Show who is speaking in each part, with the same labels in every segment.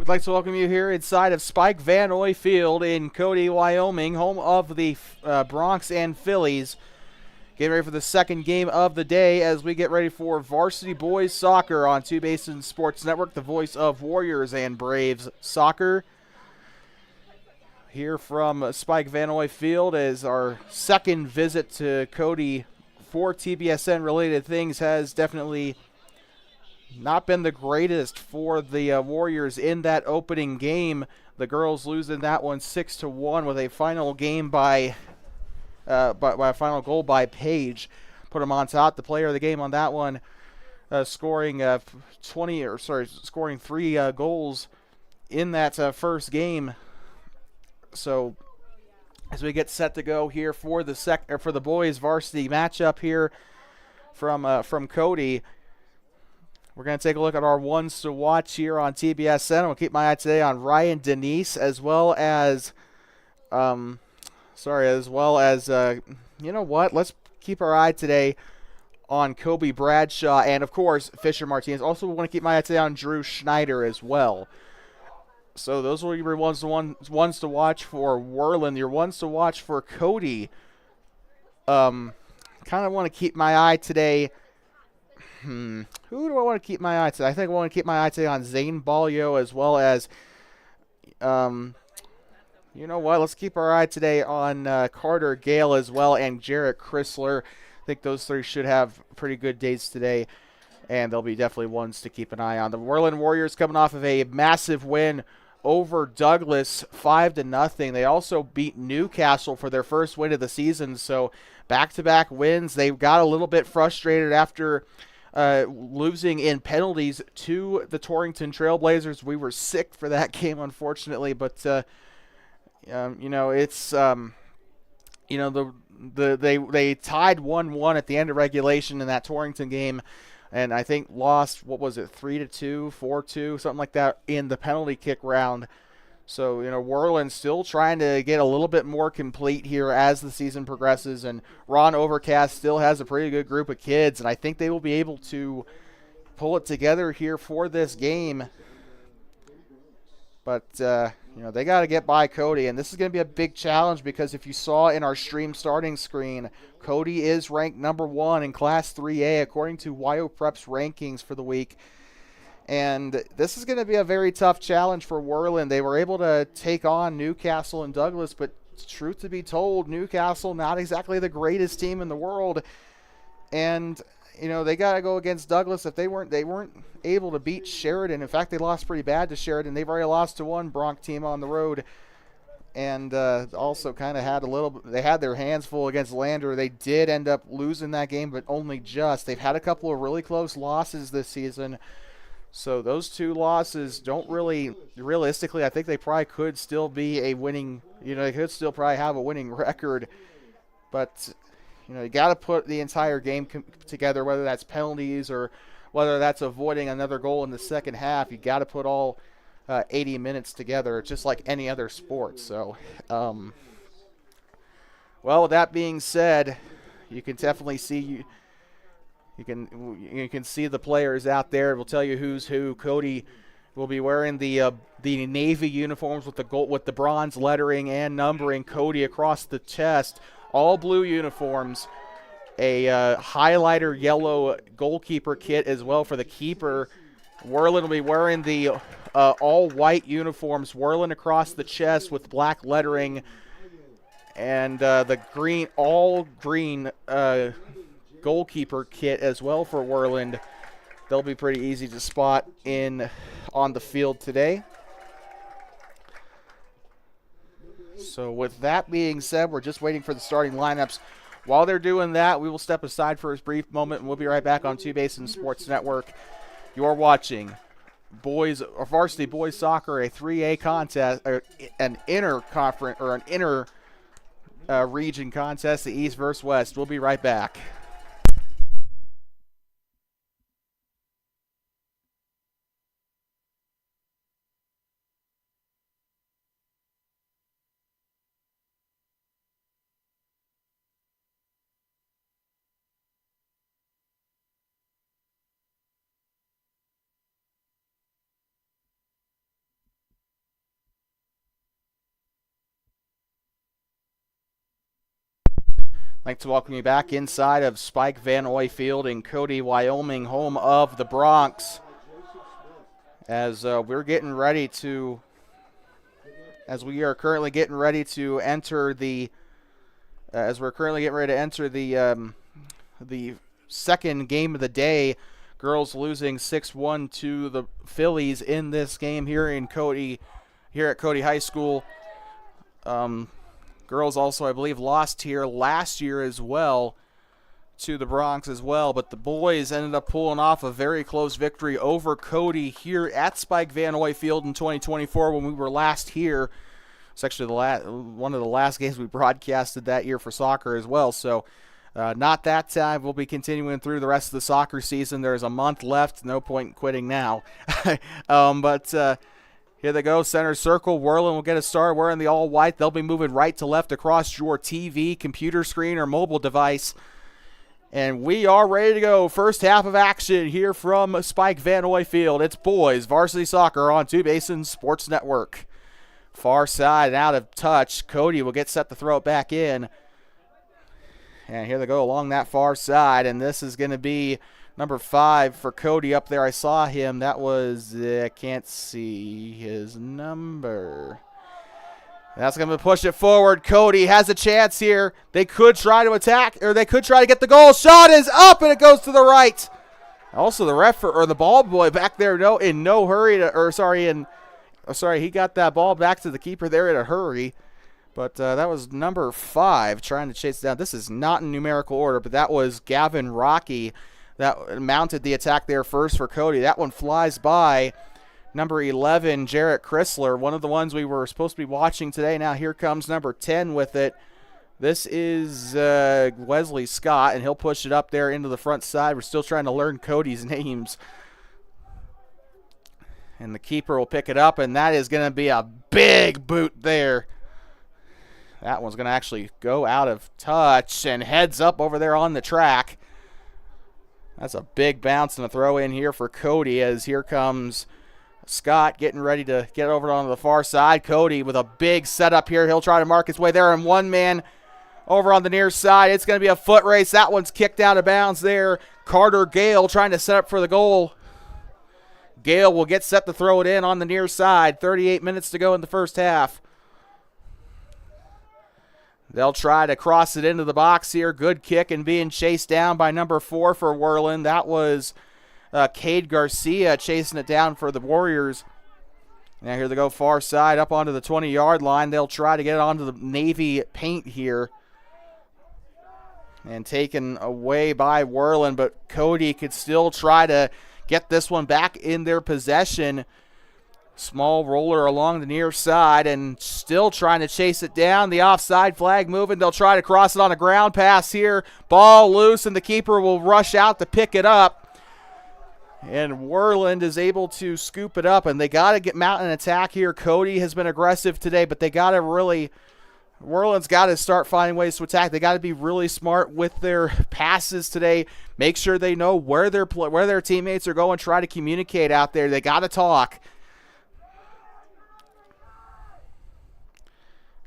Speaker 1: We'd like to welcome you here inside of Spike Vannoy Field in Cody, Wyoming, home of the Bronx and Phillies. Getting ready for the second game of the day as we get ready for Varsity Boys Soccer on Two Basins Sports Network, the voice of Warriors and Braves Soccer. Here from Spike Vannoy Field as our second visit to Cody for TBSN-related things has definitely not been the greatest for the Warriors in that opening game. The girls losing that one 6-1 with a final game by a final goal by Page. Put them on top. The player of the game on that one, scoring scoring 3 goals in that first game. So as we get set to go here for the boys varsity matchup here from Cody. We're going to take a look at our ones to watch here on TBSN. I'll keep my eye today on Ryan Denise as well as, you know what? Let's keep our eye today on Kobe Bradshaw and, of course, Fisher Martinez. Also, we want to keep my eye today on Drew Schneider as well. So those will be your ones to watch for Worland. Your ones to watch for Cody. Kind of want to keep my eye today. Who do I want to keep my eye today? I think I want to keep my eye today on Zane Balio as well as, you know what? Let's keep our eye today on Carter Gale as well and Jarrett Chrysler. I think those three should have pretty good days today, and they'll be definitely ones to keep an eye on. The Worland Warriors coming off of a massive win over Douglas, 5-0. They also beat Newcastle for their first win of the season, so back-to-back wins. They got a little bit frustrated after losing in penalties to the Torrington Trailblazers. We were sick for that game, unfortunately, but you know, it's you know, they tied 1-1 at the end of regulation in that Torrington game, and I think lost, what was it, 3-2, 4-2, something like that in the penalty kick round. So, you know, Worland's still trying to get a little bit more complete here as the season progresses, and Ron Overcast still has a pretty good group of kids, and I think they will be able to pull it together here for this game. But, you know, they got to get by Cody, and this is going to be a big challenge because if you saw in our stream starting screen, Cody is ranked number 1 in Class 3A according to WyoPrep's rankings for the week. And this is going to be a very tough challenge for Worland. They were able to take on Newcastle and Douglas, but truth to be told, Newcastle not exactly the greatest team in the world. And, you know, they got to go against Douglas. If they weren't able to beat Sheridan. In fact, they lost pretty bad to Sheridan. They've already lost to one Bronx team on the road. And also kind of they had their hands full against Lander. They did end up losing that game, but only just. They've had a couple of really close losses this season. So those 2 losses don't really, realistically, I think they probably could still be a winning, you know, they could still probably have a winning record. But, you know, you got to put the entire game together, whether that's penalties or whether that's avoiding another goal in the second half. You got to put all 80 minutes together, just like any other sport. So, well, with that being said, you can definitely see You can see the players out there. We'll tell you who's who. Cody will be wearing the navy uniforms with the bronze lettering and numbering. Cody across the chest, all blue uniforms. A highlighter yellow goalkeeper kit as well for the keeper. Worland will be wearing the all white uniforms. Worland across the chest with black lettering, and the all green. Goalkeeper kit as well for Worland. They'll be pretty easy to spot on the field today. So with that being said, we're just waiting for the starting lineups. While they're doing that, we will step aside for a brief moment, and we'll be right back on Two Basins Sports Network. You're watching Varsity Boys Soccer, a 3A contest, an inter-conference or an inter-region contest, the East versus West. We'll be right back. I'd like to welcome you back inside of Spike Vannoy Field in Cody, Wyoming, home of the Bronx. As we are currently getting ready to enter the second game of the day. Girls losing 6-1 to the Phillies in this game here at Cody High School. Girls also, I believe, lost here last year as well to the Bronx as well, but the boys ended up pulling off a very close victory over Cody here at Spike Vannoy Field in 2024 when we were last here. It's actually one of the last games we broadcasted that year for soccer as well, so not that time. We'll be continuing through the rest of the soccer season. There's a month left. No point in quitting now. But here they go, center circle. Worland will get a start wearing the all-white. They'll be moving right to left across your TV, computer screen, or mobile device. And we are ready to go. First half of action here from Spike Vannoy Field. It's boys varsity soccer on Two Basins Sports Network. Far side and out of touch. Cody will get set to throw it back in. And here they go along that far side. And this is going to be number 5 for Cody up there. I saw him. That was, I can't see his number. That's going to push it forward. Cody has a chance here. They could try to attack, or they could try to get the goal. Shot is up, and it goes to the right. Also, the ball boy back there in no hurry he got that ball back to the keeper there in a hurry. But that was number 5 trying to chase it down. This is not in numerical order, but that was Gavin Rocky that mounted the attack there first for Cody. That one flies by. Number 11, Jarrett Chrysler, one of the ones we were supposed to be watching today. Now here comes number 10 with it. This is Wesley Scott, and he'll push it up there into the front side. We're still trying to learn Cody's names. And the keeper will pick it up, and that is going to be a big boot there. That one's going to actually go out of touch and heads up over there on the track. That's a big bounce and a throw in here for Cody, as here comes Scott getting ready to get over onto the far side. Cody with a big setup here. He'll try to mark his way there, and one man over on the near side. It's going to be a foot race. That one's kicked out of bounds there. Carter Gale trying to set up for the goal. Gale will get set to throw it in on the near side. 38 minutes to go in the first half. They'll try to cross it into the box here. Good kick and being chased down by number 4 for Worland. That was Cade Garcia chasing it down for the Warriors. Now here they go far side up onto the 20-yard line. They'll try to get it onto the Navy paint here. And taken away by Worland, but Cody could still try to get this one back in their possession. Small roller along the near side and still trying to chase it down. The offside flag moving. They'll try to cross it on a ground pass here. Ball loose, and the keeper will rush out to pick it up. And Worland is able to scoop it up, and they got to mount an attack here. Cody has been aggressive today, but they got to really – Worland's got to start finding ways to attack. They got to be really smart with their passes today. Make sure they know where their teammates are going. Try to communicate out there. They got to talk.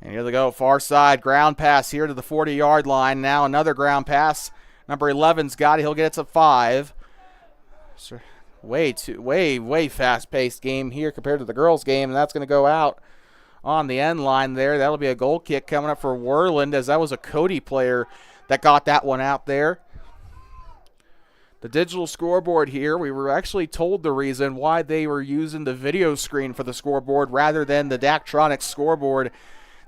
Speaker 1: And here they go, far side, ground pass here to the 40-yard line. Now another ground pass. Number 11's got it. He'll get it to 5. So way fast-paced game here compared to the girls' game, and that's going to go out on the end line there. That'll be a goal kick coming up for Worland, as that was a Cody player that got that one out there. The digital scoreboard here, we were actually told the reason why they were using the video screen for the scoreboard rather than the Daktronics scoreboard.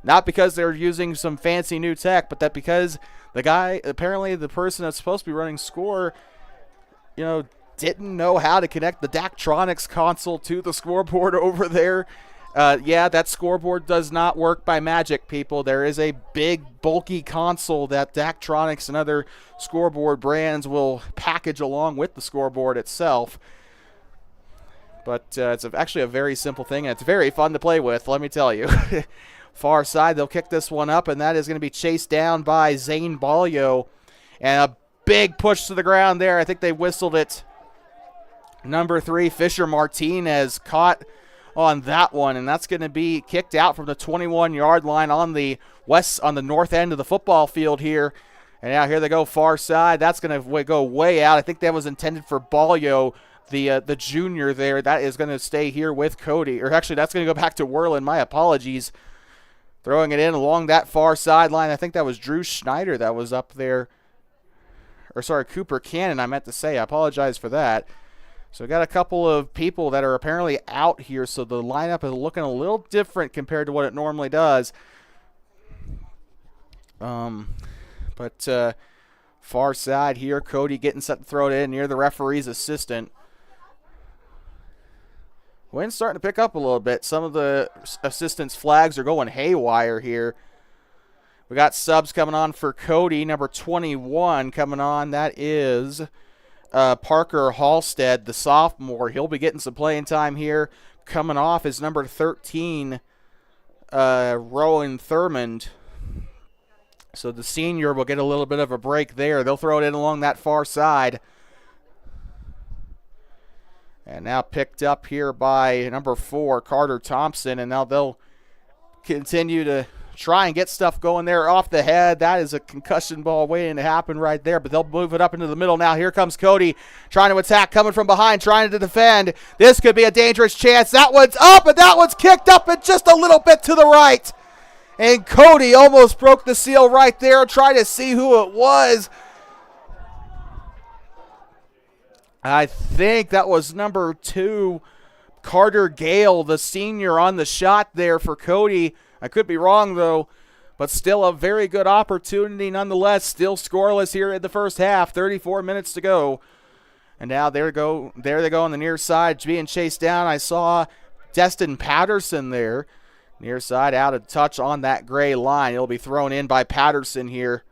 Speaker 1: Not because they're using some fancy new tech, but that because the guy, apparently the person that's supposed to be running score, didn't know how to connect the Daktronics console to the scoreboard over there. Yeah, that scoreboard does not work by magic, people. There is a big, bulky console that Daktronics and other scoreboard brands will package along with the scoreboard itself. But it's actually a very simple thing, and it's very fun to play with, let me tell you. Far side, they'll kick this one up, and that is going to be chased down by Zane Balio. And a big push to the ground there. I think they whistled it. Number 3, Fisher Martinez caught on that one, and that's going to be kicked out from the 21-yard line on the north end of the football field here. And now here they go far side. That's going to go way out. I think that was intended for Balyo, the junior there. That is going to stay here with Cody. Or actually, that's going to go back to Worland. My apologies. Throwing it in along that far sideline. I think that was Drew Schneider that was up there. Or sorry, Cooper Cannon, I meant to say. I apologize for that. So we got a couple of people that are apparently out here. So the lineup is looking a little different compared to what it normally does. But far side here, Cody getting set to throw it in near the referee's assistant. Wind's starting to pick up a little bit. Some of the assistants' flags are going haywire here. We got subs coming on for Cody, number 21 coming on. That is Parker Halstead, the sophomore. He'll be getting some playing time here. Coming off is number 13, Rowan Thurmond. So the senior will get a little bit of a break there. They'll throw it in along that far side. And now picked up here by number 4, Carter Thompson. And now they'll continue to try and get stuff going there off the head. That is a concussion ball waiting to happen right there. But they'll move it up into the middle now. Here comes Cody trying to attack, coming from behind, trying to defend. This could be a dangerous chance. That one's up, and that one's kicked up and just a little bit to the right. And Cody almost broke the seal right there. Trying to see who it was. I think that was number 2, Carter Gale, the senior, on the shot there for Cody. I could be wrong, though, but still a very good opportunity nonetheless. Still scoreless here in the first half. 34 minutes to go. And now there they go on the near side, being chased down. I saw Destin Patterson there. Near side, out of touch on that gray line. It'll be thrown in by Patterson here.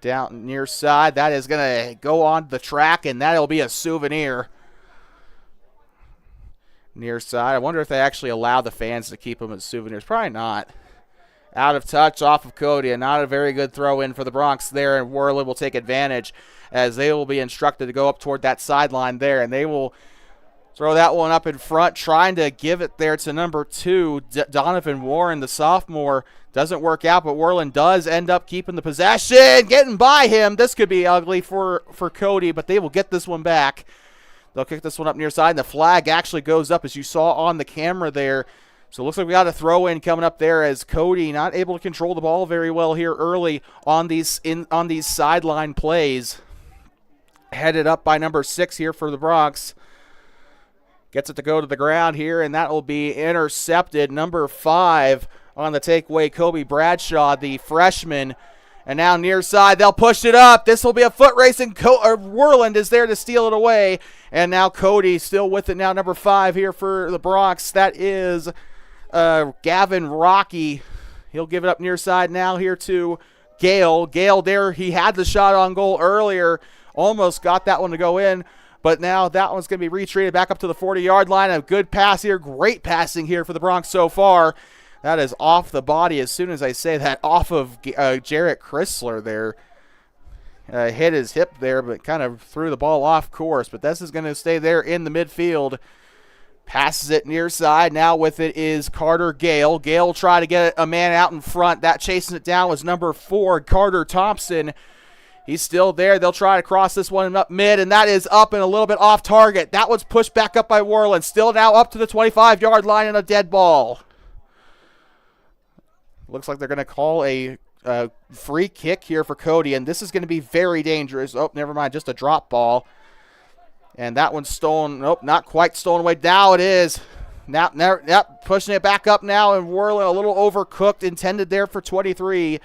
Speaker 1: Down near side, that is going to go on the track, and that'll be a souvenir. Near side, I wonder if they actually allow the fans to keep them as souvenirs. Probably not. Out of touch off of Cody, and not a very good throw in for the Bronx there, and Worland will take advantage as they will be instructed to go up toward that sideline there, and they will throw that one up in front, trying to give it there to number 2, Donovan Warren, the sophomore. Doesn't work out, but Worland does end up keeping the possession, getting by him. This could be ugly for Cody, but they will get this one back. They'll kick this one up near side, and the flag actually goes up, as you saw on the camera there. So it looks like we got a throw-in coming up there, as Cody not able to control the ball very well here early on these sideline plays. Headed up by number 6 here for the Bronx. Gets it to go to the ground here, and that will be intercepted. Number 5 on the takeaway, Kobe Bradshaw, the freshman. And now near side, they'll push it up. This will be a foot race, and Worland is there to steal it away. And now Cody still with it now, number 5 here for the Bronx. That is Gavin Rocky. He'll give it up near side now here to Gale. Gale there, he had the shot on goal earlier. Almost got that one to go in. But now that one's going to be retreated back up to the 40-yard line. A good pass here. Great passing here for the Bronx so far. That is off the body as soon as I say that, off of Jarrett Chrysler there. Hit his hip there, but kind of threw the ball off course. But this is going to stay there in the midfield. Passes it near side. Now with it is Carter Gale. Gale tried to get a man out in front. That chasing it down was number 4, Carter Thompson. He's still there. They'll try to cross this one up mid, and that is up and a little bit off target. That one's pushed back up by Worland. Still now up to the 25-yard line and a dead ball. Looks like they're going to call a free kick here for Cody, and this is going to be very dangerous. Oh, never mind, just a drop ball. And that one's stolen. Nope, not quite stolen away. Now it is. Now, pushing it back up now, and Worland a little overcooked, intended there for 23.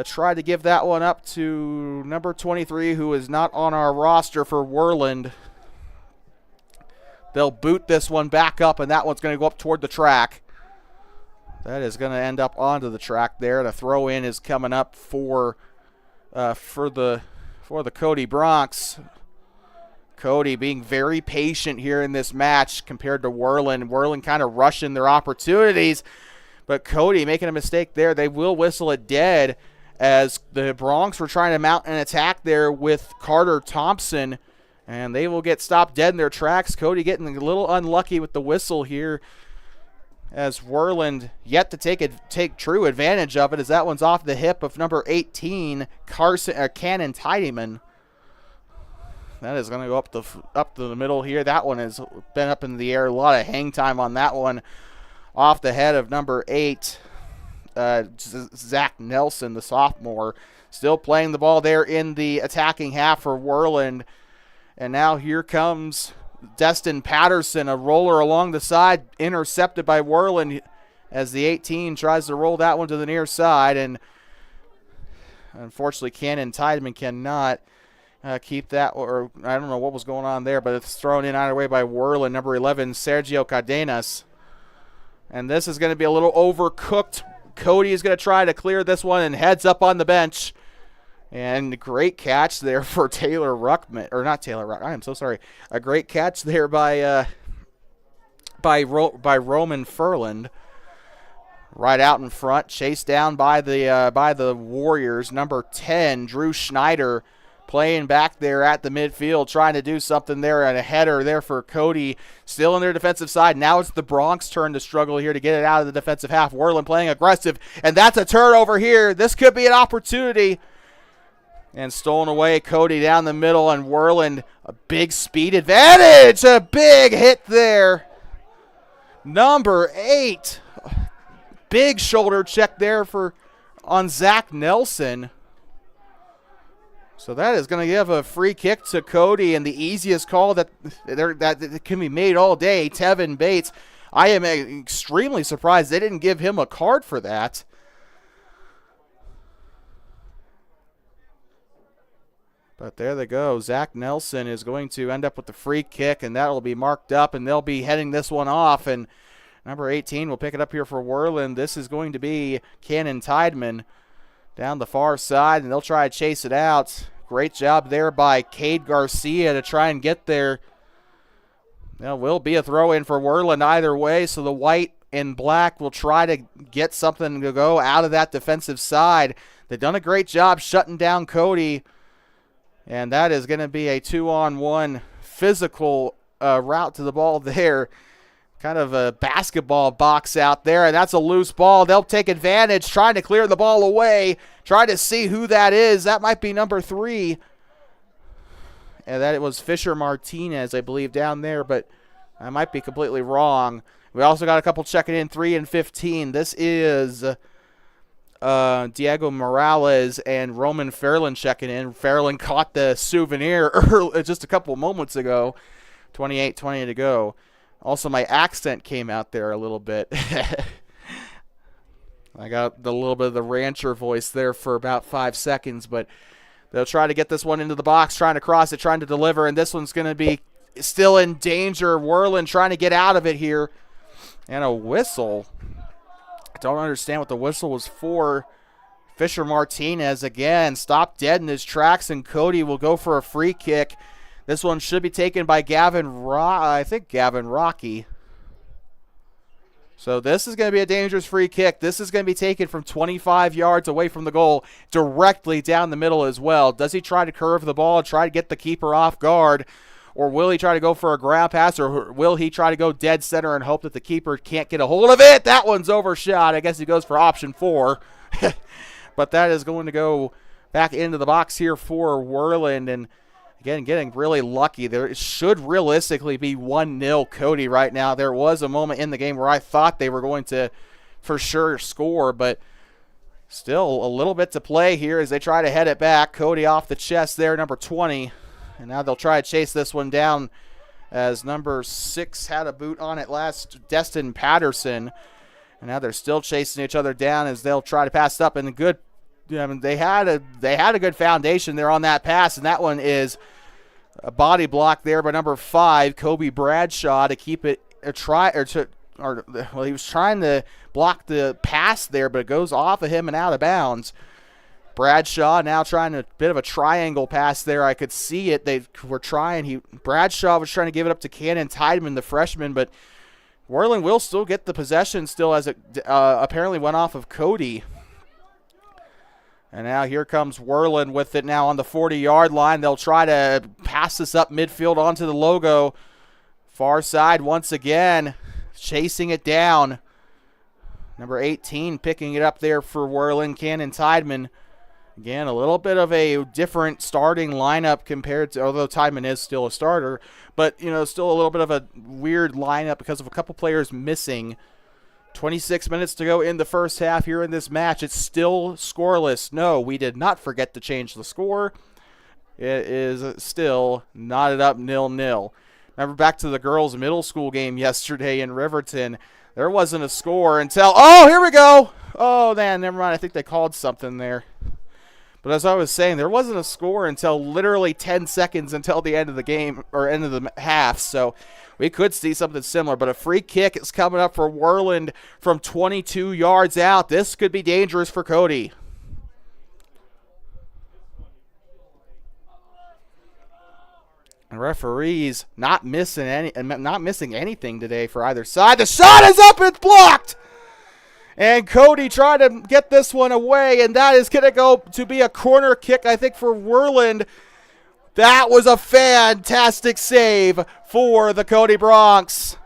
Speaker 1: Tried to give that one up to number 23, who is not on our roster for Worland. They'll boot this one back up, and that one's going to go up toward the track. That is going to end up onto the track there. The throw in is coming up for the Cody Bronx. Cody being very patient here in this match compared to Worland. Worland kind of rushing their opportunities, but Cody making a mistake there. They will whistle it dead as the Bronx were trying to mount an attack there with Carter Thompson, and they will get stopped dead in their tracks. Cody getting a little unlucky with the whistle here. as Worland yet to take true advantage of it, as that one's off the hip of number 18, Cannon Tidyman. That is going to go up to the middle here. That one has been up in the air. A lot of hang time on that one. Off the head of number 8, Zach Nelson, the sophomore. Still playing the ball there in the attacking half for Worland. And now here comes Destin Patterson, a roller along the side, intercepted by Worland as the 18 tries to roll that one to the near side. And unfortunately, Cannon Tideman cannot keep that, or I don't know what was going on there, but it's thrown in either way by Worland, number 11, Sergio Cardenas. And this is going to be a little overcooked. Cody is going to try to clear this one and heads up on the bench. And great catch there for Taylor Ruckman, or not Taylor Ruck. I am so sorry. A great catch there by Roman Furland. Right out in front, chased down by the Warriors. Number 10, Drew Schneider, playing back there at the midfield, trying to do something there, and a header there for Cody. Still in their defensive side. Now it's the Bronx turn to struggle here to get it out of the defensive half. Worland playing aggressive, and that's a turnover here. This could be an opportunity. And stolen away, Cody down the middle, and Worland, a big speed advantage. A big hit there. Number 8. Big shoulder check there on Zach Nelson. So that is going to give a free kick to Cody, and the easiest call that can be made all day, Tevin Bates. I am extremely surprised they didn't give him a card for that. But there they go. Zach Nelson is going to end up with the free kick, and that will be marked up, and they'll be heading this one off. And number 18 will pick it up here for Worland. This is going to be Cannon Tideman down the far side, and they'll try to chase it out. Great job there by Cade Garcia to try and get there. There will be a throw-in for Worland either way, so the white and black will try to get something to go out of that defensive side. They've done a great job shutting down Cody. And that is going to be a 2-on-1 physical route to the ball there. Kind of a basketball box out there, and that's a loose ball. They'll take advantage, trying to clear the ball away, trying to see who that is. That might be number 3. And that it was Fisher Martinez, I believe, down there, but I might be completely wrong. We also got a couple checking in, 3 and 15. This is Diego Morales and Roman Fairland checking in. Fairland caught the souvenir just a couple moments ago. 28-20 to go. Also, my accent came out there a little bit. I got the little bit of the rancher voice there for about 5 seconds, but they'll try to get this one into the box, trying to cross it, trying to deliver, and this one's going to be still in danger. Worland trying to get out of it here. And a whistle. Don't understand what the whistle was for. Fisher Martinez again stopped dead in his tracks, and Cody will go for a free kick. This one should be taken by Gavin Rocky. So this is going to be a dangerous free kick. This is going to be taken from 25 yards away from the goal, directly down the middle as well. Does he try to curve the ball and try to get the keeper off guard? Or will he try to go for a ground pass, or will he try to go dead center and hope that the keeper can't get a hold of it? That one's overshot. I guess he goes for option 4. But that is going to go back into the box here for Worland. And again, getting really lucky. There should realistically be 1-0 Cody right now. There was a moment in the game where I thought they were going to for sure score, but still a little bit to play here as they try to head it back. Cody off the chest there, number 20. And now they'll try to chase this one down as number 6 had a boot on it last, Destin Patterson. And now they're still chasing each other down as they'll try to pass it up. And they had a good foundation there on that pass, and that one is a body block there by number 5, Kobe Bradshaw, to keep it he was trying to block the pass there, but it goes off of him and out of bounds. Bradshaw now trying a bit of a triangle pass there. I could see it. They were trying. Bradshaw was trying to give it up to Cannon Tideman, the freshman, but Worland will still get the possession still as it apparently went off of Cody. And now here comes Worland with it now on the 40-yard line. They'll try to pass this up midfield onto the logo. Far side once again, chasing it down. Number 18 picking it up there for Worland, Cannon Tideman. Again, a little bit of a different starting lineup compared to, although Tideman is still a starter, but, still a little bit of a weird lineup because of a couple players missing. 26 minutes to go in the first half here in this match. It's still scoreless. No, we did not forget to change the score. It is still knotted up 0-0. Remember back to the girls' middle school game yesterday in Riverton. There wasn't a score until, oh, here we go. Oh, man, never mind. I think they called something there. But as I was saying, there wasn't a score until literally 10 seconds until the end of the game, or end of the half. So we could see something similar. But a free kick is coming up for Worland from 22 yards out. This could be dangerous for Cody. And referees not missing anything today for either side. The shot is up, it's blocked. And Cody trying to get this one away, and that is going to go to be a corner kick, I think, for Worland. That was a fantastic save for the Cody Bronx.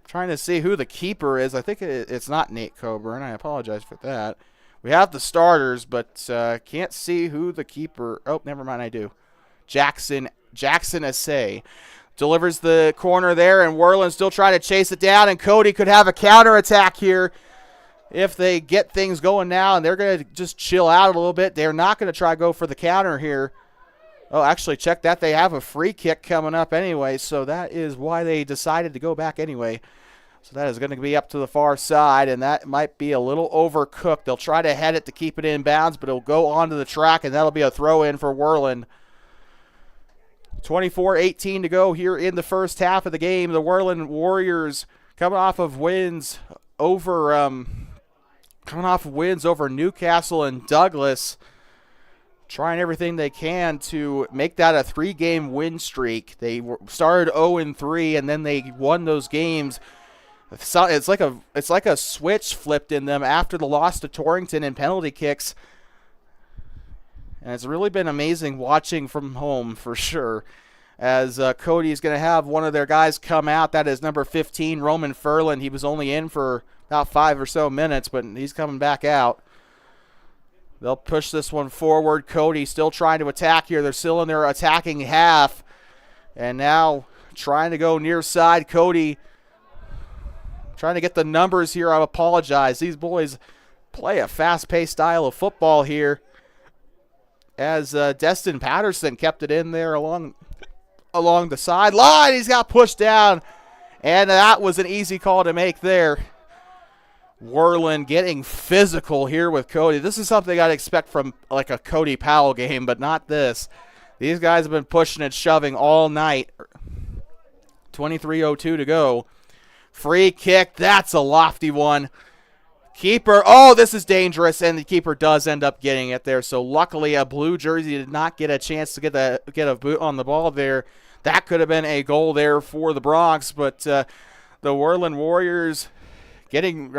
Speaker 1: Trying to see who the keeper is. I think it's not Nate Coburn. I apologize for that. We have the starters, but can't see who the keeper. Oh, never mind, I do. Jackson Assay delivers the corner there, and Worland still trying to chase it down, and Cody could have a counterattack here if they get things going now, and they're going to just chill out a little bit. They're not going to try to go for the counter here. Oh, actually, check that. They have a free kick coming up anyway, so that is why they decided to go back anyway. So that is going to be up to the far side, and that might be a little overcooked. They'll try to head it to keep it in bounds, but it'll go onto the track, and that'll be a throw-in for Worland. 24-18 to go here in the first half of the game. The Worland Warriors coming off of wins over Newcastle and Douglas, trying everything they can to make that a 3-game win streak. They started 0-3, and then they won those games. It's like a switch flipped in them after the loss to Torrington in penalty kicks. And it's really been amazing watching from home for sure, as Cody is going to have one of their guys come out. That is number 15, Roman Furlan. He was only in for about 5 or so minutes, but he's coming back out. They'll push this one forward. Cody still trying to attack here. They're still in their attacking half. And now trying to go near side. Cody trying to get the numbers here. I apologize. These boys play a fast-paced style of football here, as Destin Patterson kept it in there along the sideline. He's got pushed down, and that was an easy call to make there. Worland getting physical here with Cody. This is something I'd expect from like a Cody Powell game, but not this. These guys have been pushing and shoving all night. 23:02 to go. Free kick. That's a lofty one. Keeper, oh, this is dangerous, and the keeper does end up getting it there. So luckily, a blue jersey did not get a chance to get a boot on the ball there. That could have been a goal there for the Bronx, but the Worland Warriors getting,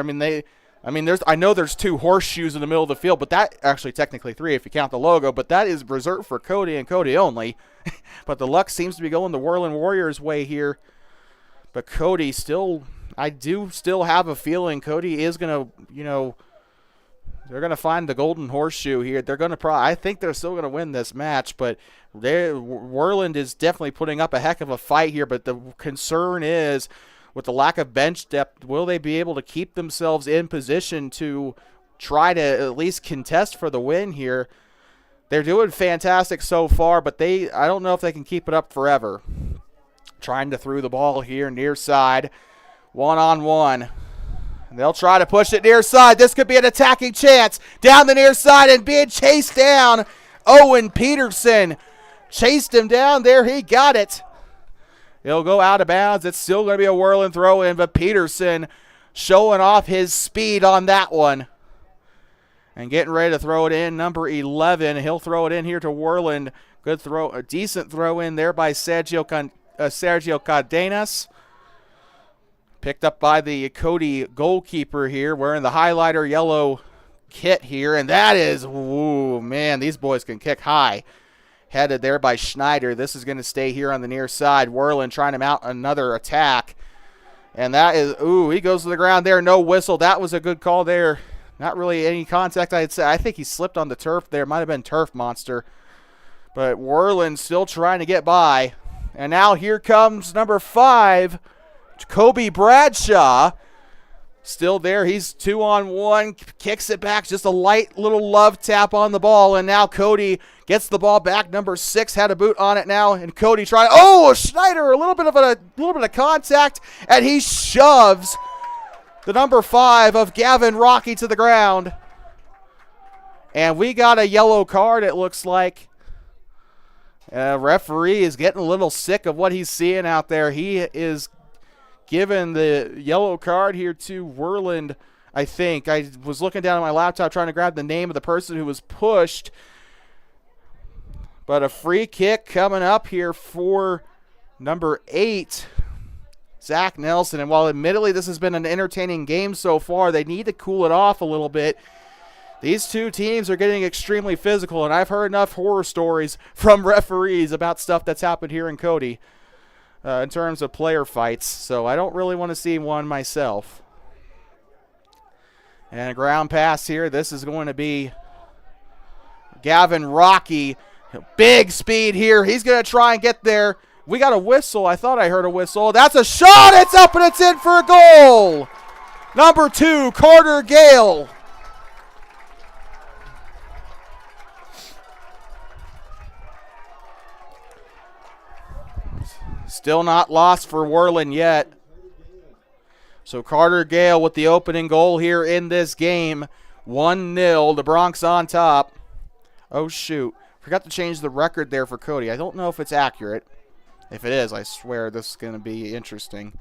Speaker 1: I know there's 2 horseshoes in the middle of the field, but that actually technically 3 if you count the logo, but that is reserved for Cody and Cody only. But the luck seems to be going the Worland Warriors' way here. But Cody still, I do still have a feeling Cody is going to, they're going to find the golden horseshoe here. They're going to I think they're still going to win this match, but Worland is definitely putting up a heck of a fight here. But the concern is, with the lack of bench depth, will they be able to keep themselves in position to try to at least contest for the win here? They're doing fantastic so far, but I don't know if they can keep it up forever. Trying to throw the ball here near side. 1-on-1. They'll try to push it near side. This could be an attacking chance. Down the near side and being chased down. Owen Peterson chased him down there. He got it. He'll go out of bounds. It's still going to be a Worland throw-in, but Peterson showing off his speed on that one. And getting ready to throw it in. Number 11. He'll throw it in here to Worland. Good throw. A decent throw-in there by Sergio Cardenas. Picked up by the Cody goalkeeper here, wearing the highlighter yellow kit here. And that is, ooh, man, these boys can kick high. Headed there by Schneider. This is going to stay here on the near side. Worland trying to mount another attack. And that is, he goes to the ground there. No whistle. That was a good call there. Not really any contact, I'd say. I think he slipped on the turf there. Might have been Turf Monster. But Worland still trying to get by. And now here comes number 5, Jacoby Bradshaw. Still there. He's 2-on-1. Kicks it back. Just a light little love tap on the ball. And now Cody gets the ball back. Number 6 had a boot on it now. And Cody trying. Schneider, a little bit of contact. And he shoves the number 5 of Gavin Rocky to the ground. And we got a yellow card, it looks like. Referee is getting a little sick of what he's seeing out there. He is giving the yellow card here to Worland, I think. I was looking down at my laptop trying to grab the name of the person who was pushed. But a free kick coming up here for number 8, Zach Nelson. And while admittedly this has been an entertaining game so far, they need to cool it off a little bit. These two teams are getting extremely physical, and I've heard enough horror stories from referees about stuff that's happened here in Cody in terms of player fights, so I don't really want to see one myself. And a ground pass here. This is going to be Gavin Rocky. Big speed here. He's going to try and get there. We got a whistle. I thought I heard a whistle. That's a shot. It's up and it's in for a goal. Number 2, Carter Gale. Still not lost for Worland yet. So Carter Gale with the opening goal here in this game. 1-0, the Bronx on top. Oh, shoot. Forgot to change the record there for Cody. I don't know if it's accurate. If it is, I swear this is going to be interesting.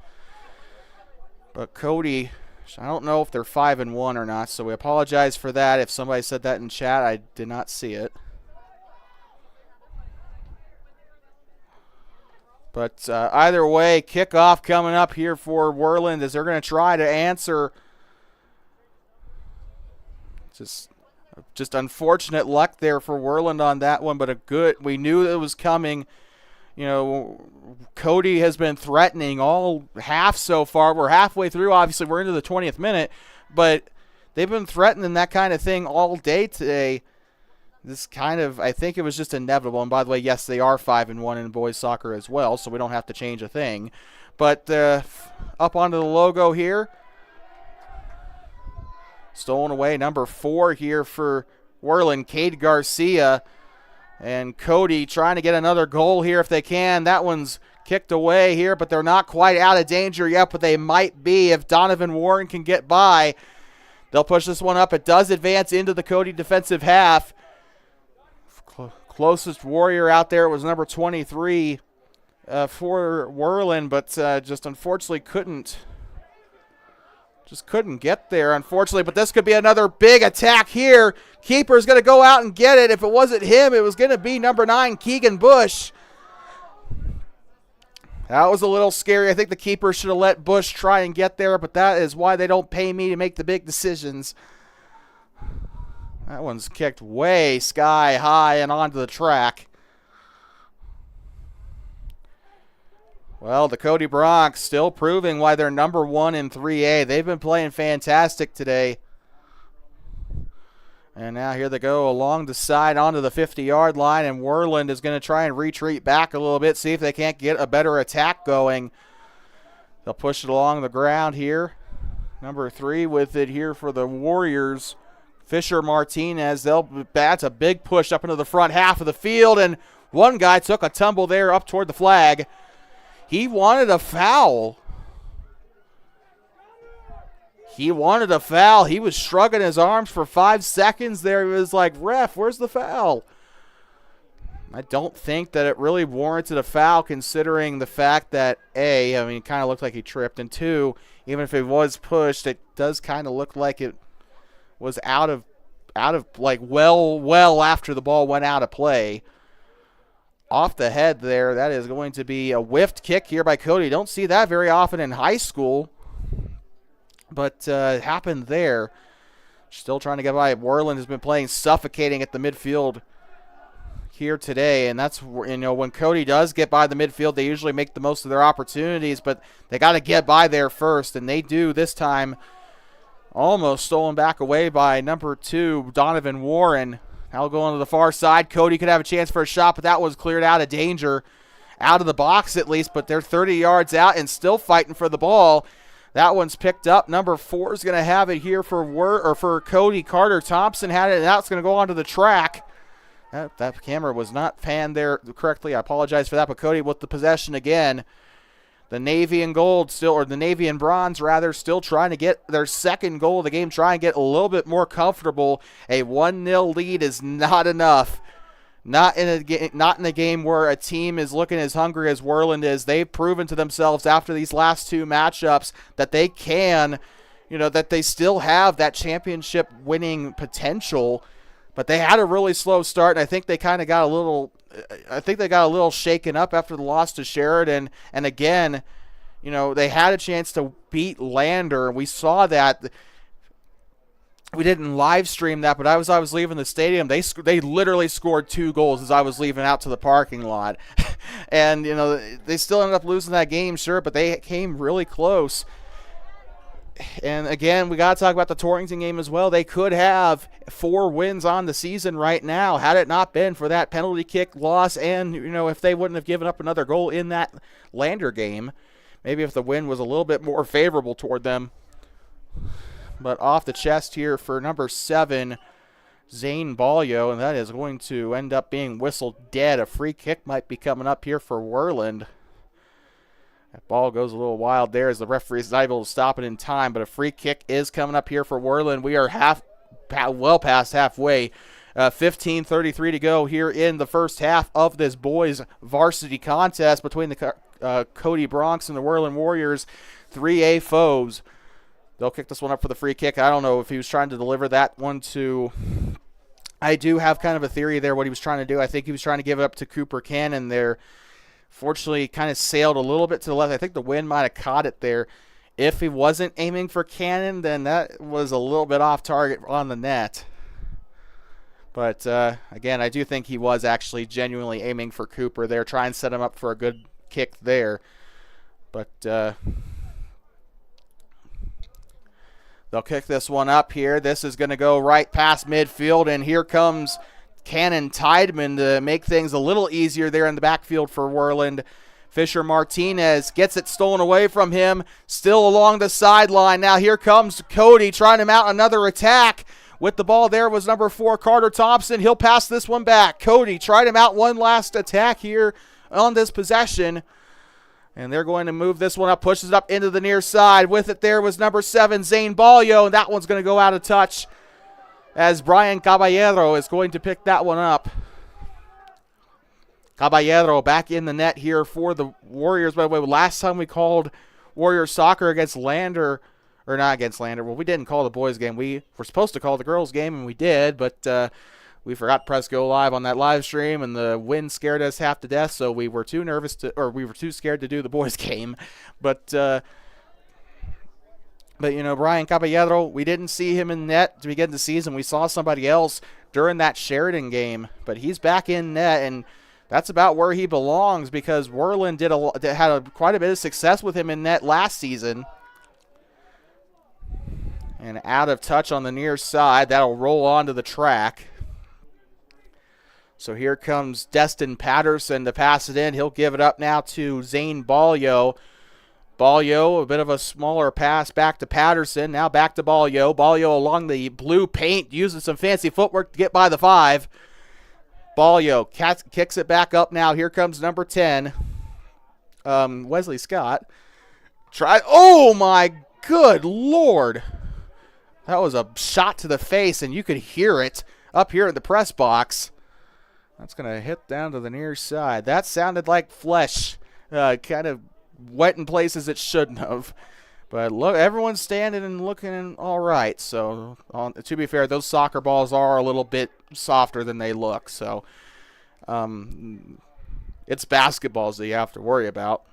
Speaker 1: But Cody, I don't know if they're 5-1 or not, so we apologize for that. If somebody said that in chat, I did not see it. But either way, kickoff coming up here for Worland as they're going to try to answer. Just unfortunate luck there for Worland on that one, but we knew it was coming. You know, Cody has been threatening all half so far. We're halfway through. Obviously, we're into the 20th minute, but they've been threatening that kind of thing all day today. This kind of, I think it was just inevitable. And by the way, yes, they are 5-1 in boys soccer as well, so we don't have to change a thing. But up onto the logo here. Stolen away, number 4 here for Worland, Cade Garcia. And Cody trying to get another goal here if they can. That one's kicked away here, but they're not quite out of danger yet, but they might be if Donovan Warren can get by. They'll push this one up. It does advance into the Cody defensive half. Closest Warrior out there was number 23 for Worland, but just unfortunately couldn't get there, unfortunately. But this could be another big attack here. Keeper's going to go out and get it. If it wasn't him, it was going to be number 9, Keegan Bush. That was a little scary. I think the keeper should have let Bush try and get there, but that is why they don't pay me to make the big decisions. That one's kicked way sky high and onto the track. Well, the Cody Bronx still proving why they're number 1 in 3A. They've been playing fantastic today. And now here they go along the side onto the 50-yard line, and Worland is going to try and retreat back a little bit, see if they can't get a better attack going. They'll push it along the ground here. Number 3 with it here for the Warriors. Fisher Martinez, that's a big push up into the front half of the field, and one guy took a tumble there up toward the flag. He wanted a foul. He was shrugging his arms for 5 seconds there. He was like, ref, where's the foul? I don't think that it really warranted a foul considering the fact that, A, I mean, it kind of looked like he tripped, and 2, even if it was pushed, it does kind of look like it was out of like well after the ball went out of play. Off the head there, that is going to be a whiffed kick here by Cody. Don't see that very often in high school, but it happened there. Still trying to get by. Worland has been playing suffocating at the midfield here today, and that's, when Cody does get by the midfield, they usually make the most of their opportunities, but they got to get by there first, and they do this time. Almost stolen back away by number 2, Donovan Warren. Now going to the far side. Cody could have a chance for a shot, but that was cleared out of danger. Out of the box at least, but they're 30 yards out and still fighting for the ball. That one's picked up. Number 4 is going to have it here for Cody. Carter Thompson had it, and that's going to go onto the track. That camera was not panned there correctly. I apologize for that, but Cody with the possession again. The Navy and gold still, or the Navy and bronze rather, still trying to get their second goal of the game, try and get a little bit more comfortable. A 1-0 lead is not enough. Not in a game where a team is looking as hungry as Worland is. They've proven to themselves after these last 2 matchups that they can, that they still have that championship winning potential. But they had a really slow start, and I think they kind of got a little shaken up after the loss to Sheridan. And again, they had a chance to beat Lander. We saw that. We didn't live stream that, but as I was leaving the stadium, they literally scored 2 goals as I was leaving out to the parking lot. And, they still ended up losing that game, sure, but they came really close. And again, we got to talk about the Torrington game as well. They could have 4 wins on the season right now had it not been for that penalty kick loss, and if they wouldn't have given up another goal in that Lander game, maybe if the win was a little bit more favorable toward them. But off the chest here for number 7, Zane Balyo, and that is going to end up being whistled dead. A free kick might be coming up here for Worland. That ball goes a little wild there as the referee is not able to stop it in time, but a free kick is coming up here for Worland. We are well past halfway. 15:33 to go here in the first half of this boys varsity contest between the Cody Bronx and the Worland Warriors, 3A foes. They'll kick this one up for the free kick. I don't know if he was trying to deliver that one to... I do have kind of a theory there what he was trying to do. I think he was trying to give it up to Cooper Cannon there. Fortunately, kind of sailed a little bit to the left. I think the wind might have caught it there. If he wasn't aiming for Cannon, then that was a little bit off target on the net. But, again, I do think he was actually genuinely aiming for Cooper there, try and set him up for a good kick there. But... they'll kick this one up here. This is going to go right past midfield, and here comes Cannon Tideman to make things a little easier there in the backfield for Worland. Fisher Martinez gets it stolen away from him, still along the sideline. Now here comes Cody trying to mount another attack. With the ball there was number 4, Carter Thompson. He'll pass this one back. Cody tried to mount one last attack here on this possession. And they're going to move this one up, pushes it up into the near side. With it there was number 7, Zane Balyo, and that one's going to go out of touch as Brian Caballero is going to pick that one up. Caballero back in the net here for the Warriors. By the way, last time we called Warrior Soccer against Lander, or not against Lander, well, we didn't call the boys game. We were supposed to call the girls game, and we did, but we forgot to press go live on that live stream, and the wind scared us half to death, so we were too scared to do the boys game. But Brian Caballero, we didn't see him in net to begin the season. We saw somebody else during that Sheridan game, but he's back in net, and that's about where he belongs because Worland had quite a bit of success with him in net last season. And out of touch on the near side, that'll roll onto the track. So here comes Destin Patterson to pass it in. He'll give it up now to Zane Balyo. Balyo, a bit of a smaller pass back to Patterson. Now back to Balyo. Balyo along the blue paint, using some fancy footwork to get by the 5. Balyo kicks it back up now. Here comes number 10, Wesley Scott. Oh, my good Lord. That was a shot to the face, and you could hear it up here in the press box. That's going to hit down to the near side. That sounded like flesh, kind of wet in places it shouldn't have. But look, everyone's standing and looking all right. So, to be fair, those soccer balls are a little bit softer than they look. So, it's basketballs that you have to worry about.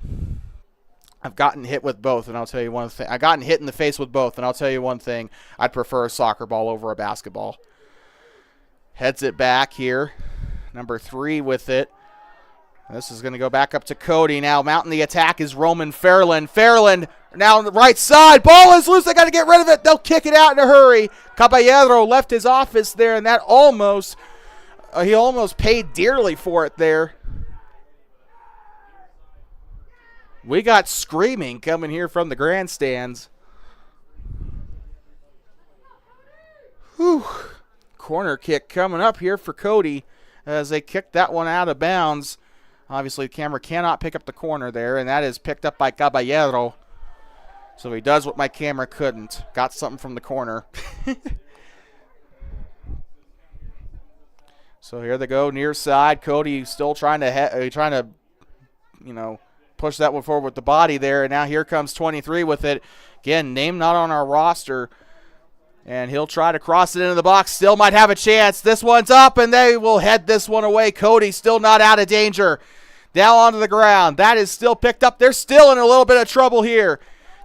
Speaker 1: I've gotten hit with both, and I'll tell you one thing. I've gotten hit in the face with both, and I'll tell you one thing. I'd prefer a soccer ball over a basketball. Heads it back here. Number 3 with it. This is going to go back up to Cody. Now mounting the attack is Roman Fairland. Fairland now on the right side. Ball is loose. They got to get rid of it. They'll kick it out in a hurry. Caballero left his office there, and that almost, he almost paid dearly for it there. We got screaming coming here from the grandstands. Whew. Corner kick coming up here for Cody as they kick that one out of bounds. Obviously, the camera cannot pick up the corner there, and that is picked up by Caballero. So he does what my camera couldn't. Got something from the corner. So here they go, near side. Cody still trying to, push that one forward with the body there. And now here comes 23 with it. Again, name not on our roster. And he'll try to cross it into the box. Still might have a chance. This one's up, and they will head this one away. Cody still not out of danger. Down onto the ground. That is still picked up. They're still in a little bit of trouble here.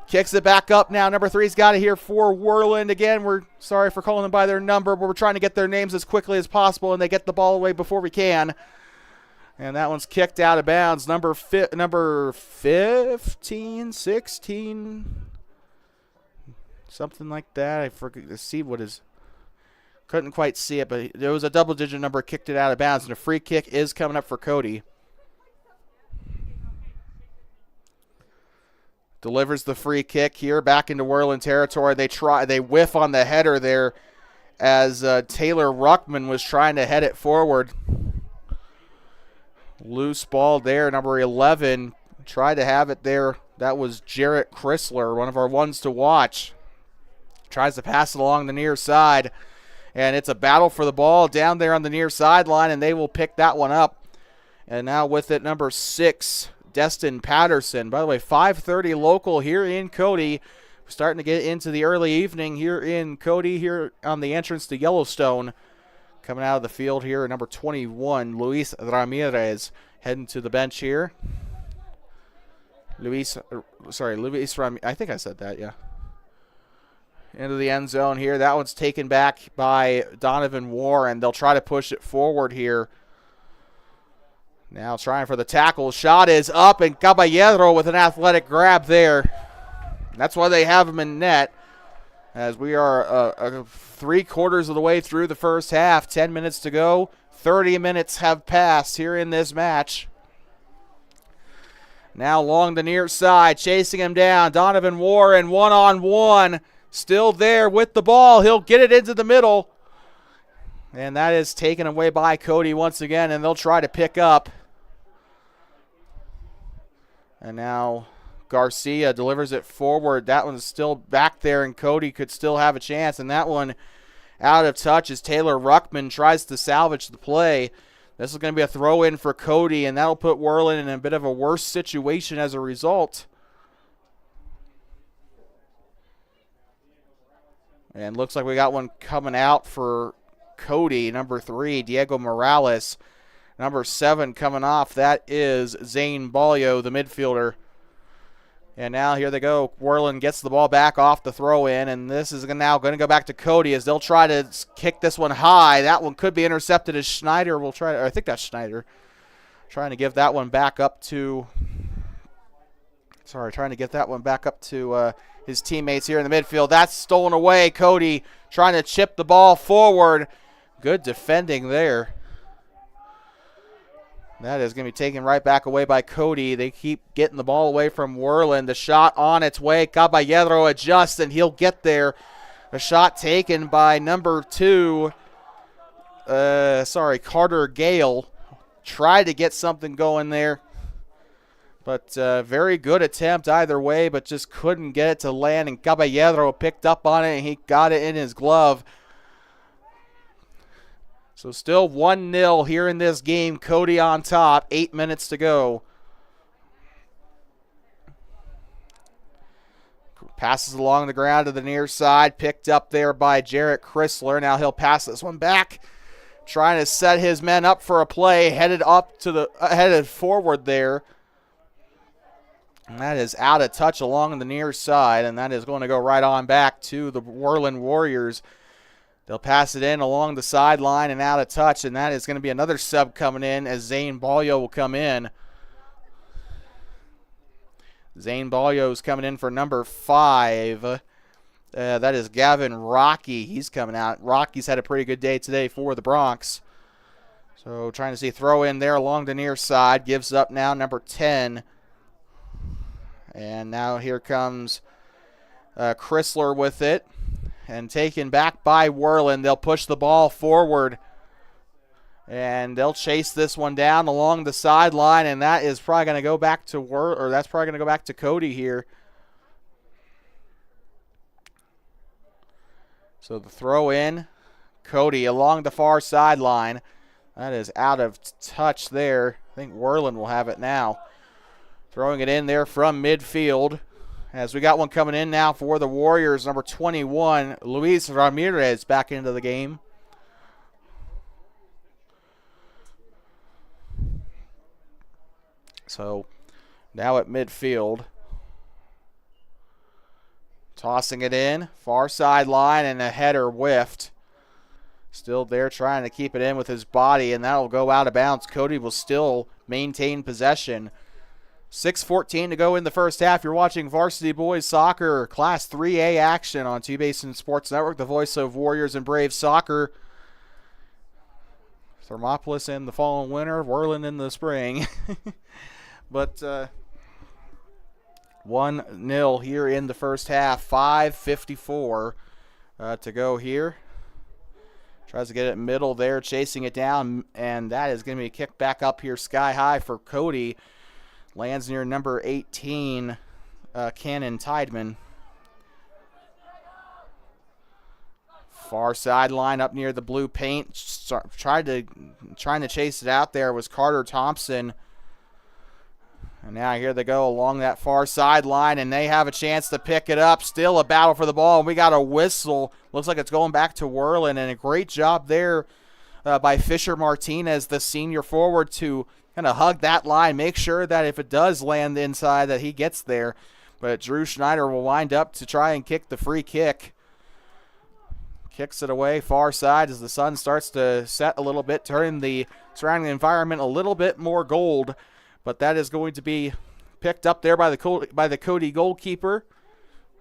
Speaker 1: Kicks it back up now. Number 3's got it here for Worland. Again, we're sorry for calling them by their number, but we're trying to get their names as quickly as possible, and they get the ball away before we can. And that one's kicked out of bounds. Number 15, 16, something like that. I forget to see what is. Couldn't quite see it, but there was a double-digit number kicked it out of bounds, and a free kick is coming up for Cody. Delivers the free kick here back into Worland territory. They whiff on the header there as Taylor Ruckman was trying to head it forward. Loose ball there. Number 11 tried to have it there. That was Jarrett Chrysler, one of our ones to watch. Tries to pass it along the near side. And it's a battle for the ball down there on the near sideline, and they will pick that one up. And now with it, number 6, Destin Patterson. By the way, 5:30 local here in Cody. We're starting to get into the early evening here in Cody, here on the entrance to Yellowstone. Coming out of the field here, number 21, Luis Ramirez, heading to the bench here. Luis Ramirez. I think I said that, yeah. Into the end zone here. That one's taken back by Donovan Warren. They'll try to push it forward here. Now trying for the tackle. Shot is up, and Caballero with an athletic grab there. That's why they have him in net, as we are 3/4 of the way through the first half. 10 minutes to go. 30 minutes have passed here in this match. Now along the near side, chasing him down. Donovan Warren, one-on-one. Still there with the ball. He'll get it into the middle. And that is taken away by Cody once again, and they'll try to pick up. And now Garcia delivers it forward. That one's still back there, and Cody could still have a chance. And that one out of touch as Taylor Ruckman tries to salvage the play. This is going to be a throw-in for Cody, and that'll put Worland in a bit of a worse situation as a result. And looks like we got one coming out for Cody, number 3, Diego Morales. Number 7 coming off, that is Zane Balio, the midfielder. And now here they go. Worland gets the ball back off the throw-in, and this is now going to go back to Cody as they'll try to kick this one high. That one could be intercepted as Schneider will try. I think that's Schneider. Trying to give that one back up to. Trying to get that one back up to his teammates here in the midfield. That's stolen away. Cody trying to chip the ball forward. Good defending there. That is going to be taken right back away by Cody. They keep getting the ball away from Worland. The shot on its way. Caballero adjusts, and he'll get there. A shot taken by number 2. Carter Gale. Tried to get something going there. But very good attempt either way, but just couldn't get it to land. And Caballero picked up on it, and he got it in his glove. So still 1-0 here in this game. Cody on top. 8 minutes to go. Passes along the ground to the near side. Picked up there by Jarrett Chrysler. Now he'll pass this one back. Trying to set his men up for a play. Headed forward there. And that is out of touch along the near side. And that is going to go right on back to the Worland Warriors. They'll pass it in along the sideline and out of touch, and that is going to be another sub coming in as Zane Balyo will come in. Zane Balyo is coming in for number 5. That is Gavin Rocky. He's coming out. Rocky's had a pretty good day today for the Bronx. So trying to see throw in there along the near side. Gives up now number 10. And now here comes Chrysler with it. And taken back by Worland. They'll push the ball forward. And they'll chase this one down along the sideline. And that is probably going to go back to that's probably going to go back to Cody here. So the throw in. Cody along the far sideline. That is out of touch there. I think Worland will have it now. Throwing it in there from midfield. As we got one coming in now for the Warriors, number 21, Luis Ramirez back into the game. So now at midfield. Tossing it in, far sideline, and a header whiffed. Still there trying to keep it in with his body, and that'll go out of bounds. Cody will still maintain possession. 6:14 to go in the first half. You're watching Varsity Boys Soccer Class 3A action on T-Basin Sports Network, the voice of Warriors and Braves Soccer. Thermopolis in the fall and winter, Worland in the spring. But 1-0 here in the first half. 5:54 to go here. Tries to get it middle there, chasing it down, and that is going to be kicked back up here sky high for Cody. Lands near number 18, Cannon Tideman. Far sideline up near the blue paint. Trying to chase it out there was Carter Thompson. And now here they go along that far sideline, and they have a chance to pick it up. Still a battle for the ball, and we got a whistle. Looks like it's going back to Worland, and a great job there by Fisher Martinez, the senior forward, to kind of hug that line, make sure that if it does land inside that he gets there. But Drew Schneider will wind up to try and kick the free kick. Kicks it away far side as the sun starts to set a little bit, turning the surrounding environment a little bit more gold. But that is going to be picked up there by the Cody goalkeeper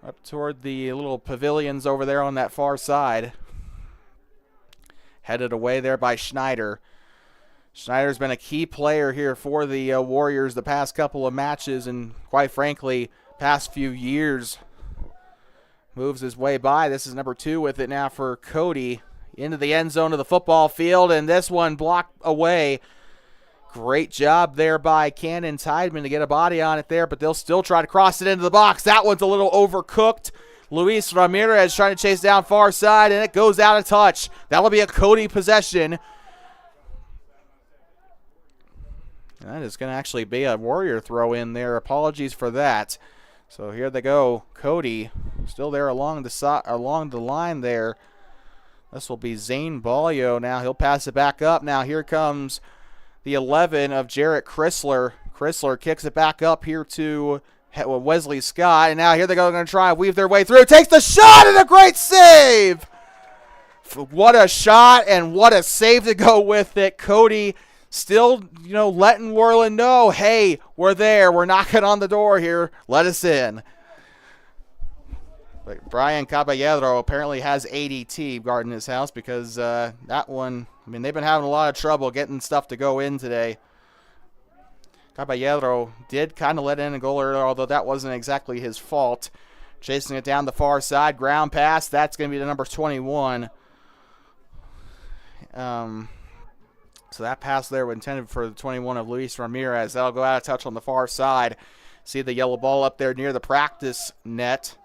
Speaker 1: up toward the little pavilions over there on that far side. Headed away there by Schneider. Schneider's been a key player here for the Warriors the past couple of matches and, quite frankly, past few years. Moves his way by. This is number 2 with it now for Cody. Into the end zone of the football field, and this one blocked away. Great job there by Cannon Tideman to get a body on it there, but they'll still try to cross it into the box. That one's a little overcooked. Luis Ramirez trying to chase down far side, and it goes out of touch. That'll be a Cody possession. That is going to actually be a Warrior throw in there. Apologies for that. So here they go. Cody still there along the line there. This will be Zane Balyo now. He'll pass it back up. Now here comes the 11 of Jarrett Chrysler. Chrysler kicks it back up here to Wesley Scott. And now here they go. They're going to try and weave their way through. Takes the shot and a great save. What a shot and what a save to go with it. Cody still, letting Worland know, hey, we're there. We're knocking on the door here. Let us in. But Brian Caballero apparently has ADT guarding his house because that one, they've been having a lot of trouble getting stuff to go in today. Caballero did kind of let in a goal earlier, although that wasn't exactly his fault. Chasing it down the far side, ground pass. That's going to be the number 21. So that pass there was intended for the 21 of Luis Ramirez. That'll go out of touch on the far side. See the yellow ball up there near the practice net.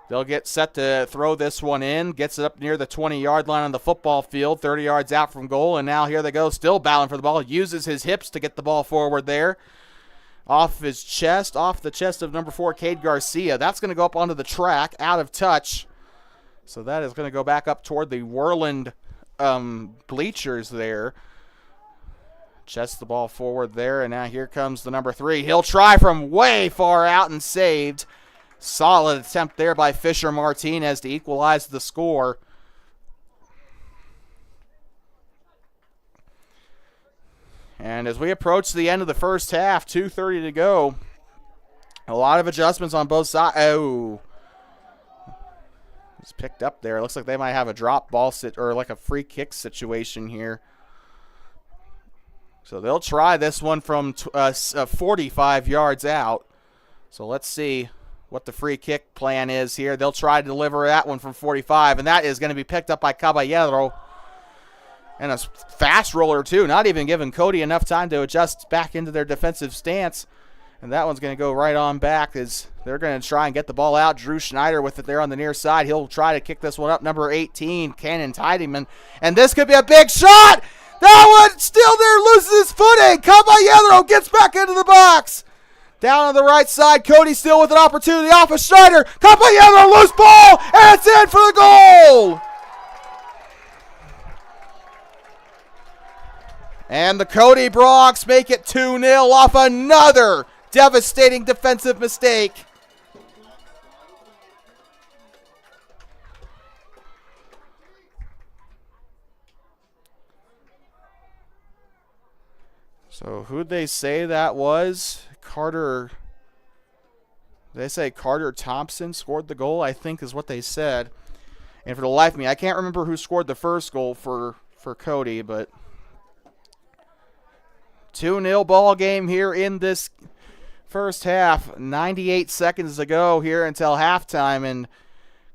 Speaker 1: They'll get set to throw this one in. Gets it up near the 20-yard line on the football field. 30 yards out from goal. And now here they go. Still battling for the ball. Uses his hips to get the ball forward there. Off the chest of number 4, Cade Garcia. That's going to go up onto the track. Out of touch. So that is going to go back up toward the Worland bleachers there. Chests the ball forward there. And now here comes the number 3. He'll try from way far out and saved. Solid attempt there by Fisher Martinez to equalize the score. And as we approach the end of the first half, 2:30 to go, a lot of adjustments on both sides. Oh, it's picked up there. It looks like they might have a drop ball or like a free kick situation here. So they'll try this one from 45 yards out. So let's see what the free kick plan is here. They'll try to deliver that one from 45, and that is going to be picked up by Caballero. And a fast roller, too, not even giving Cody enough time to adjust back into their defensive stance. And that one's going to go right on back as they're going to try and get the ball out. Drew Schneider with it there on the near side. He'll try to kick this one up. Number 18, Cannon Tiedemann. And this could be a big shot. That one still there, loses his footing. Caballero gets back into the box. Down on the right side, Cody still with an opportunity off of Schneider. Caballero, loose ball, and it's in for the goal. And the Cody Bronx make it 2-0 off another devastating defensive mistake. So who'd they say that was? Carter. They say Carter Thompson scored the goal, I think is what they said. And for the life of me, I can't remember who scored the first goal for Cody, but 2-0 ball game here in this first half. 98 seconds to go here until halftime, and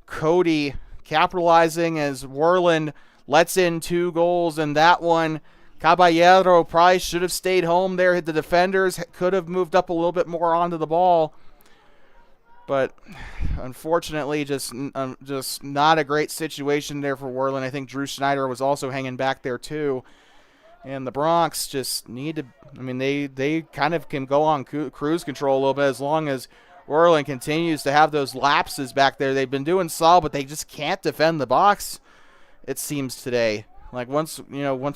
Speaker 1: Cody capitalizing as Worland lets in 2 goals, and that one, Caballero probably should have stayed home there. The defenders could have moved up a little bit more onto the ball, but unfortunately just not a great situation there for Worland. I think Drew Schneider was also hanging back there too. And the Bronx just need to, I mean, they kind of can go on cruise control a little bit as long as Worland continues to have those lapses back there. They've been doing solid, but they just can't defend the box, it seems, today. Like once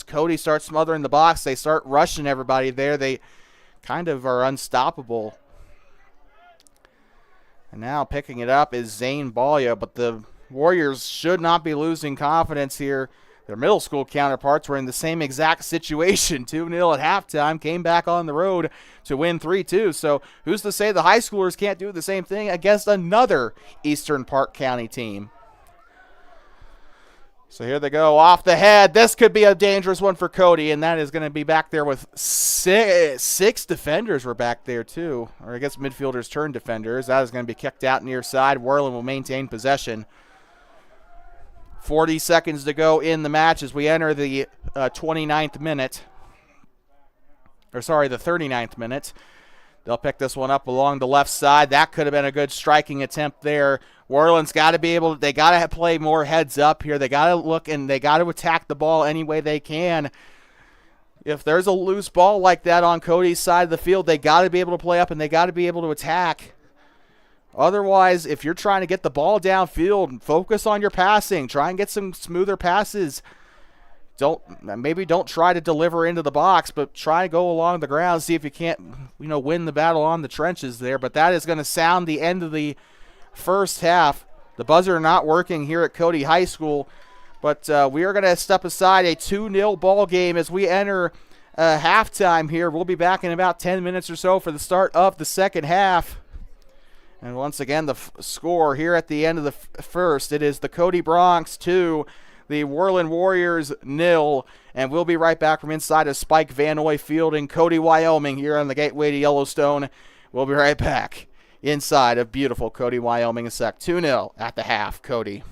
Speaker 1: Cody starts smothering the box, they start rushing everybody there. They kind of are unstoppable. And now picking it up is Zane Balya, but the Warriors should not be losing confidence here. Their middle school counterparts were in the same exact situation. 2-0 at halftime, came back on the road to win 3-2. So who's to say the high schoolers can't do the same thing against another Eastern Park County team? So here they go, off the head. This could be a dangerous one for Cody, and that is going to be back there with six defenders were back there too. Or I guess midfielders turn defenders. That is going to be kicked out near side. Worland will maintain possession. 40 seconds to go in the match as we enter the 29th minute. Or sorry, the 39th minute. They'll pick this one up along the left side. That could have been a good striking attempt there. Worland's got to be able to, they got to play more heads up here. They got to look and they got to attack the ball any way they can. If there's a loose ball like that on Cody's side of the field, they got to be able to play up and they got to be able to attack. Otherwise, if you're trying to get the ball downfield, focus on your passing. Try and get some smoother passes. Don't try to deliver into the box, but try to go along the ground, see if you can't, win the battle on the trenches there. But that is going to sound the end of the first half. The buzzer not working here at Cody High School, but we are going to step aside a 2-0 ball game as we enter halftime here. We'll be back in about 10 minutes or so for the start of the second half. And once again, the score here at the end of the first, it is the Cody Bronx 2, the Worland Warriors 0, and we'll be right back from inside of Spike Vannoy Field in Cody, Wyoming, here on the gateway to Yellowstone. We'll be right back inside of beautiful Cody, Wyoming in sec. 2-0 at the half, Cody.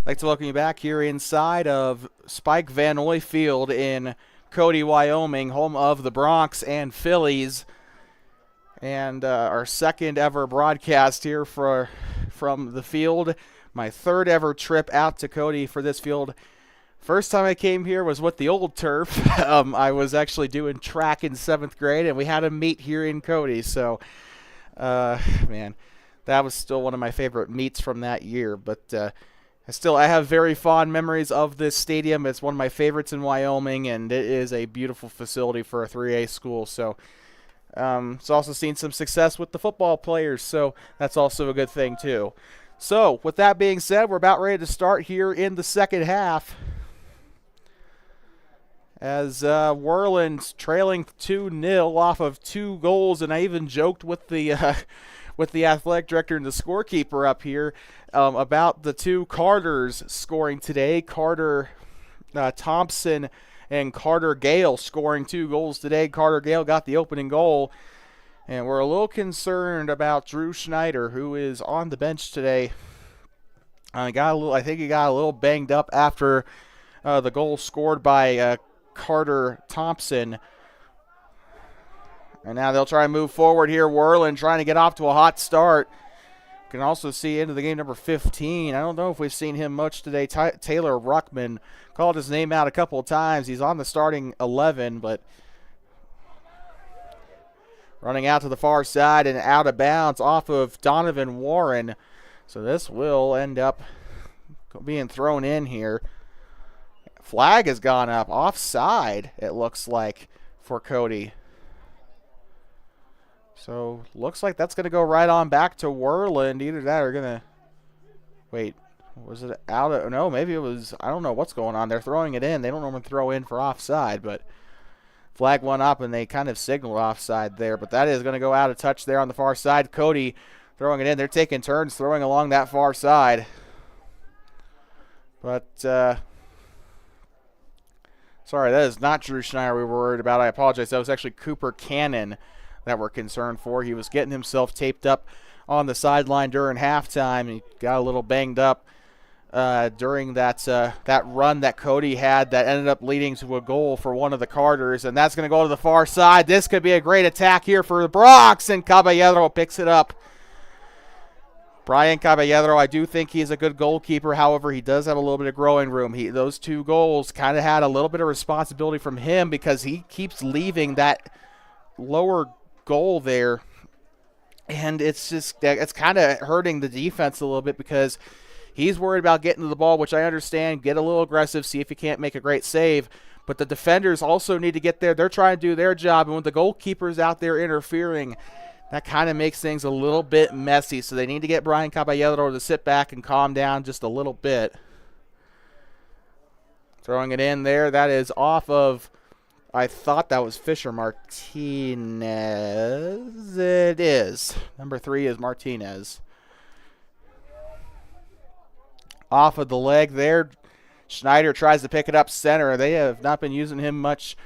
Speaker 1: I'd like to welcome you back here inside of Spike Vannoy Field in Cody, Wyoming, home of the Bronx and Phillies. And our second ever broadcast here from the field. My third ever trip out to Cody for this field. First time I came here was with the old turf. I was actually doing track in 7th grade, and we had a meet here in Cody. So, man, that was still one of my favorite meets from that year. But I have very fond memories of this stadium. It's one of my favorites in Wyoming, and it is a beautiful facility for a 3A school. So it's also seen some success with the football players, so that's also a good thing too. So with that being said, we're about ready to start here in the second half as Worland trailing 2-0 off of 2 goals, and I even joked with the athletic director and the scorekeeper up here about the 2 Carters scoring today. Carter Thompson and Carter Gale scoring 2 goals today. Carter Gale got the opening goal, and we're a little concerned about Drew Schneider, who is on the bench today. I think he got a little banged up after the goal scored by Carter Thompson. And now they'll try and move forward here. Worland trying to get off to a hot start. You can also see into the game number 15. I don't know if we've seen him much today. Taylor Ruckman called his name out a couple of times. He's on the starting 11, but running out to the far side and out of bounds off of Donovan Warren. So this will end up being thrown in here. Flag has gone up. Offside, it looks like, for Cody. So, looks like that's going to go right on back to Worland. Either that or going to... Wait, was it out of... No, maybe it was... I don't know what's going on. They're throwing it in. They don't normally throw in for offside, but flag went up and they kind of signaled offside there. But that is going to go out of touch there on the far side. Cody throwing it in. They're taking turns throwing along that far side. But, sorry, that is not Drew Schneider we were worried about. I apologize. That was actually Cooper Cannon that we're concerned for. He was getting himself taped up on the sideline during halftime. He got a little banged up during that run that Cody had that ended up leading to a goal for one of the Carters, and that's going to go to the far side. This could be a great attack here for the Bronx, and Caballero picks it up. Brian Caballero, I do think he's a good goalkeeper. However, he does have a little bit of growing room. Those 2 goals kind of had a little bit of responsibility from him because he keeps leaving that lower goal there, and it's kind of hurting the defense a little bit because he's worried about getting to the ball, which I understand. Get a little aggressive, see if you can't make a great save, but the defenders also need to get there. They're trying to do their job, and with the goalkeepers out there interfering, that kind of makes things a little bit messy. So they need to get Brian Caballero to sit back and calm down just a little bit. Throwing it in there, that is off of, I thought that was Fisher Martinez. It is. Number 3 is Martinez. Off of the leg there. Schneider tries to pick it up center. They have not been using him much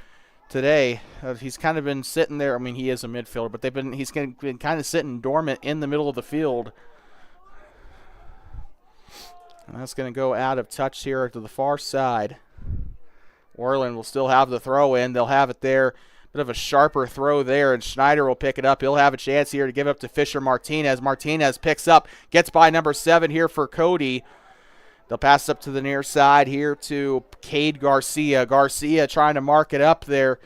Speaker 1: today. He's kind of been sitting there. I mean, he is a midfielder, but he's been kind of sitting dormant in the middle of the field. And that's going to go out of touch here to the far side. Worland will still have the throw in. They'll have it there. Bit of a sharper throw there, and Schneider will pick it up. He'll have a chance here to give it up to Fisher Martinez. Martinez picks up, gets by number 7 here for Cody. They'll pass up to the near side here to Cade Garcia. Garcia trying to mark it up there,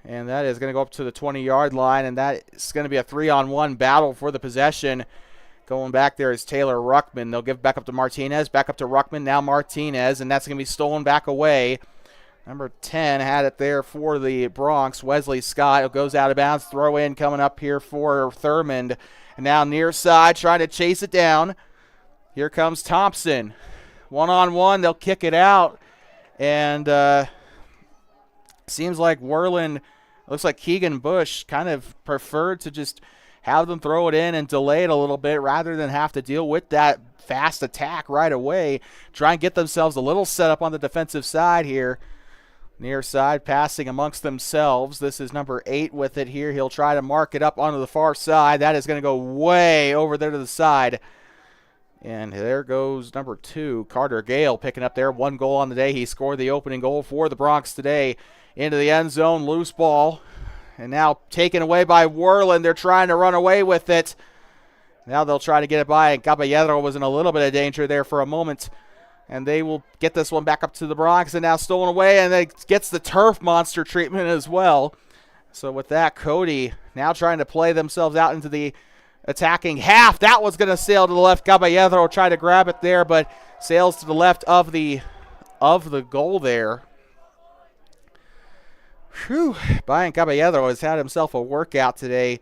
Speaker 1: and that is going to go up to the 20-yard line, and that is going to be a 3-on-1 battle for the possession. Going back there is Taylor Ruckman. They'll give back up to Martinez, back up to Ruckman, now Martinez, and that's going to be stolen back away. Number 10 had it there for the Bronx. Wesley Scott. It goes out of bounds. Throw in coming up here for Thurmond. And now near side trying to chase it down. Here comes Thompson. 1-on-1. They'll kick it out. And seems like Worland, looks like Keegan Bush kind of preferred to just have them throw it in and delay it a little bit rather than have to deal with that fast attack right away. Try and get themselves a little set up on the defensive side here. Near side passing amongst themselves. This is number 8 with it here. He'll try to mark it up onto the far side. That is going to go way over there to the side. And there goes number 2, Carter Gale, picking up there 1 goal on the day. He scored the opening goal for the Bronx today. Into the end zone, loose ball. And now taken away by Worland. They're trying to run away with it. Now they'll try to get it by. And Caballero was in a little bit of danger there for a moment. And they will get this one back up to the Bronx. And now stolen away. And it gets the turf monster treatment as well. So with that, Cody now trying to play themselves out into the attacking half. That was going to sail to the left. Caballero tried to grab it there, but sails to the left of the goal there. Whew. Brian Caballero has had himself a workout today.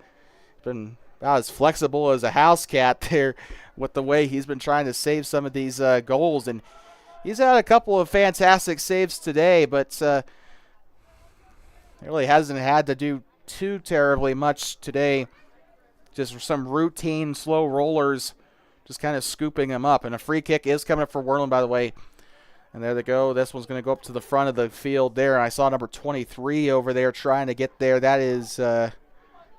Speaker 1: Been about as flexible as a house cat there with the way he's been trying to save some of these goals. And he's had a couple of fantastic saves today, but really hasn't had to do too terribly much today. Just some routine slow rollers, just kind of scooping them up. And a free kick is coming up for Worland, by the way. And there they go. This one's going to go up to the front of the field there. And I saw number 23 over there trying to get there. That is not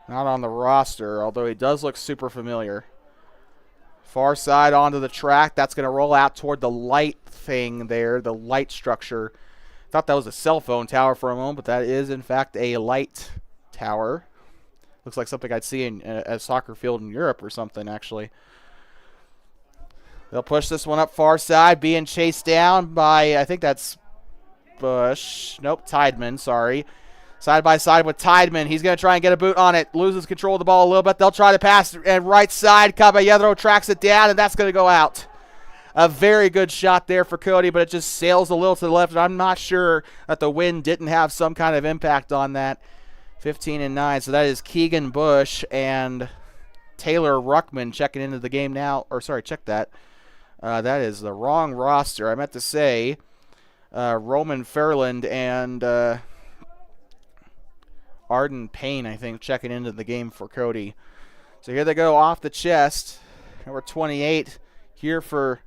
Speaker 1: on the roster, although he does look super familiar. Far side onto the track. That's going to roll out toward the light thing there, the light structure. Thought that was a cell phone tower for a moment, but that is, in fact, a light tower. Looks like something I'd see in a soccer field in Europe or something, actually. They'll push this one up far side, being chased down by, I think that's Bush. Nope, Tideman, sorry. Side by side with Tideman. He's going to try and get a boot on it. Loses control of the ball a little bit. They'll try to pass, and right side, Caballero tracks it down, and that's going to go out. A very good shot there for Cody, but it just sails a little to the left, and I'm not sure that the wind didn't have some kind of impact on that. 15-9, so that is Keegan Bush and Taylor Ruckman checking into the game now. Or, sorry, check that. That is the wrong roster. I meant to say Roman Fairland and Arden Payne, I think, checking into the game for Cody. So here they go off the chest. Number 28 here for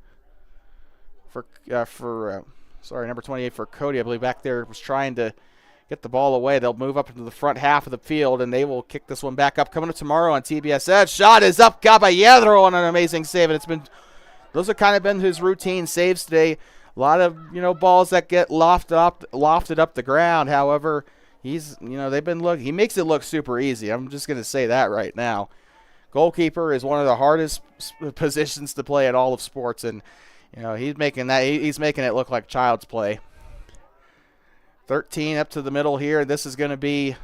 Speaker 1: number 28 for Cody. I believe back there was trying to get the ball away. They'll move up into the front half of the field, and they will kick this one back up. Coming up tomorrow on TBS Edge. Shot is up. Caballero on an amazing save, and those have kind of been his routine saves today. A lot of balls that get lofted up the ground. However, he makes it look super easy. I'm just going to say that right now. Goalkeeper is one of the hardest positions to play at all of sports, and he's making it look like child's play. 13 up to the middle here. This is going to be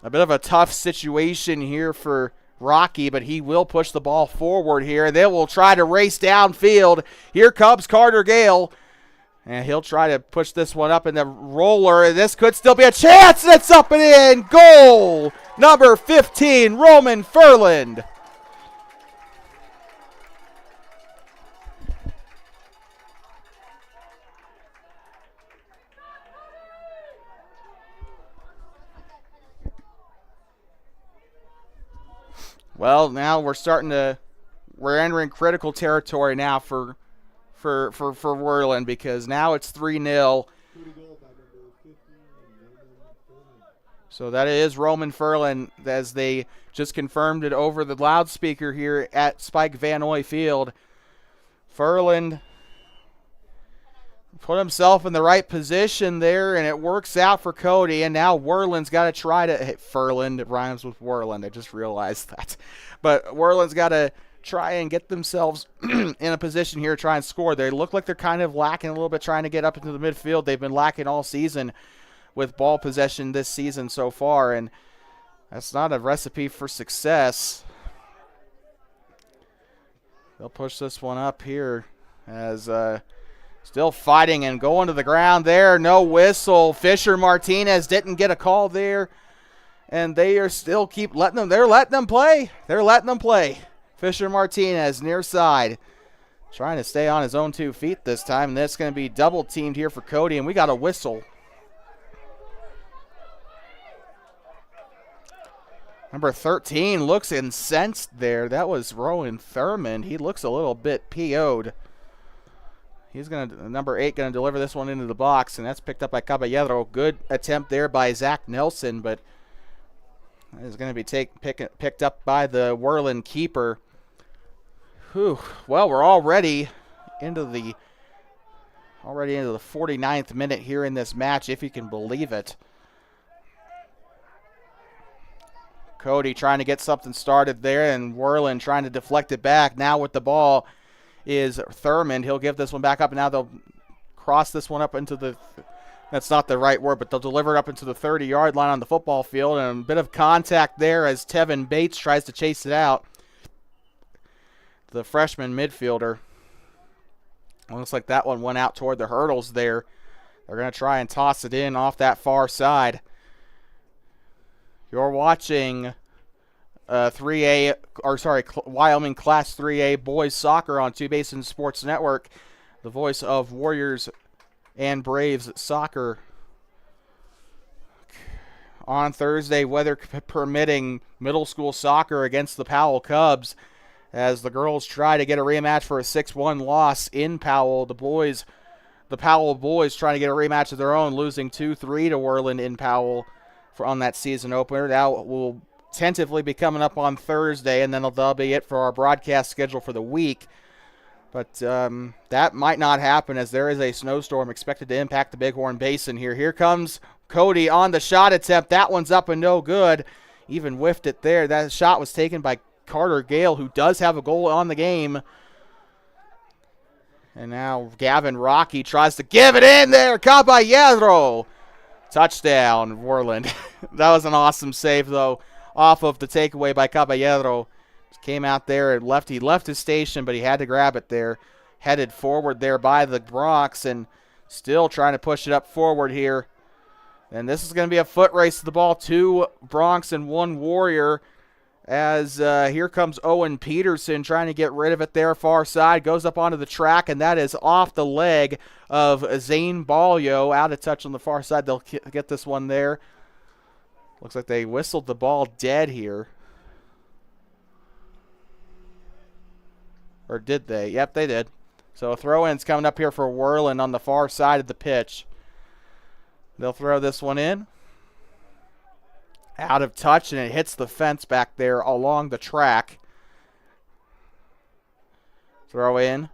Speaker 1: a bit of a tough situation here for Rocky, but he will push the ball forward here. They will try to race downfield. Here comes Carter Gale, and he'll try to push this one up in the roller. This could still be a chance, and it's up and in. Goal number 15, Roman Furland. Well, now we're entering critical territory now for Worland, because now it's 3-0. So that is Roman Furland, as they just confirmed it over the loudspeaker here at Spike Vannoy Field. Furland put himself in the right position there, and it works out for Cody. And now Worland's got to try to hit Furland. It rhymes with Worland. I just realized that. But Worland's got to try and get themselves in a position here to try and score. They look like they're kind of lacking a little bit trying to get up into the midfield. They've been lacking all season with ball possession this season so far, and that's not a recipe for success. They'll push this one up here as still fighting and going to the ground there. No whistle. Fisher Martinez didn't get a call there. And they are still they're letting them play. They're letting them play. Fisher Martinez near side. Trying to stay on his own 2 feet this time. And that's going to be double teamed here for Cody. And we got a whistle. Number 13 looks incensed there. That was Rowan Thurmond. He looks a little bit PO'd. Number 8 going to deliver this one into the box, and that's picked up by Caballero. Good attempt there by Zach Nelson, but that is going to be picked up by the Worland keeper, Whew. Well, we're already into the 49th minute here in this match, if you can believe it. Cody trying to get something started there, and Worland trying to deflect it back. Now with the ball is Thurmond. He'll give this one back up, and now they'll cross this one up into the, that's not the right word, but they'll deliver it up into the 30-yard line on the football field, and a bit of contact there as Tevin Bates tries to chase it out. The freshman midfielder. Looks like that one went out toward the hurdles there. They're going to try and toss it in off that far side. You're watching Wyoming Class 3A boys soccer on Two Basin Sports Network, the voice of Warriors and Braves soccer. On Thursday, weather permitting, middle school soccer against the Powell Cubs as the girls try to get a rematch for a 6-1 loss in Powell. The Powell boys trying to get a rematch of their own, losing 2-3 to Worland in Powell on that season opener. That will tentatively be coming up on Thursday, and then that'll be it for our broadcast schedule for the week. But that might not happen, as there is a snowstorm expected to impact the Bighorn Basin here. Here comes Cody on the shot attempt. That one's up and no good. Even whiffed it there. That shot was taken by Carter Gale, who does have a goal on the game. And now Gavin Rocky tries to give it in there. Caballero. Touchdown, Worland. That was an awesome save, though, off of the takeaway by Caballero. Just came out there and he left his station, but he had to grab it there. Headed forward there by the Bronx and still trying to push it up forward here. And this is going to be a foot race to the ball. 2 Bronx and 1 Warrior. As here comes Owen Peterson trying to get rid of it there, far side. Goes up onto the track, and that is off the leg of Zane Balyo. Out of touch on the far side. They'll get this one there. Looks like they whistled the ball dead here. Or did they? Yep, they did. So a throw-in's coming up here for Worland on the far side of the pitch. They'll throw this one in. Out of touch, and it hits the fence back there along the track. Throw in.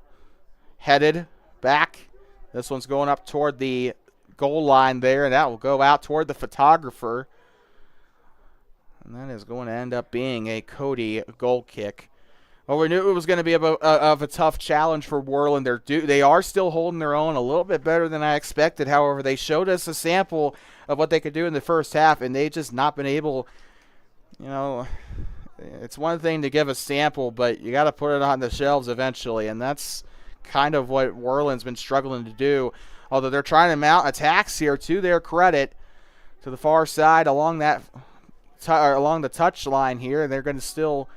Speaker 1: Headed back. This one's going up toward the goal line there, and that will go out toward the photographer. And that is going to end up being a Cody goal kick. Well, we knew it was going to be of a tough challenge for Worland. They are still holding their own a little bit better than I expected. However, they showed us a sample of what they could do in the first half, and they just not been able, it's one thing to give a sample, but you got to put it on the shelves eventually, and that's kind of what Worland's been struggling to do. Although they're trying to mount attacks here, to their credit, to the far side along along the touch line here, and they're going to still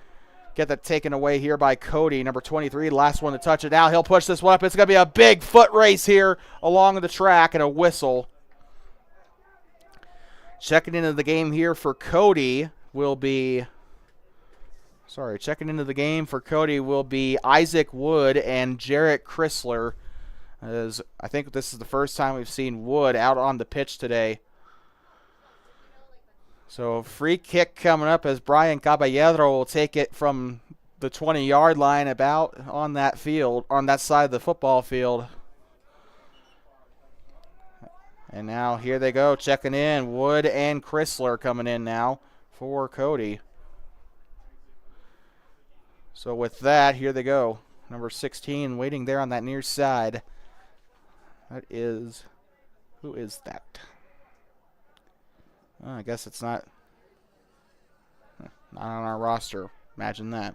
Speaker 1: get that taken away here by Cody, number 23, last one to touch it out. He'll push this one up. It's going to be a big foot race here along the track and a whistle. Checking into the game here for Cody will be Isaac Wood and Jarrett Chrysler. As I think this is the first time we've seen Wood out on the pitch today. So free kick coming up as Brian Caballero will take it from the 20-yard line about on that field, on that side of the football field. And now here they go, checking in. Wood and Chrysler coming in now for Cody. So with that, here they go. Number 16 waiting there on that near side. Who is that? I guess it's not on our roster. Imagine that.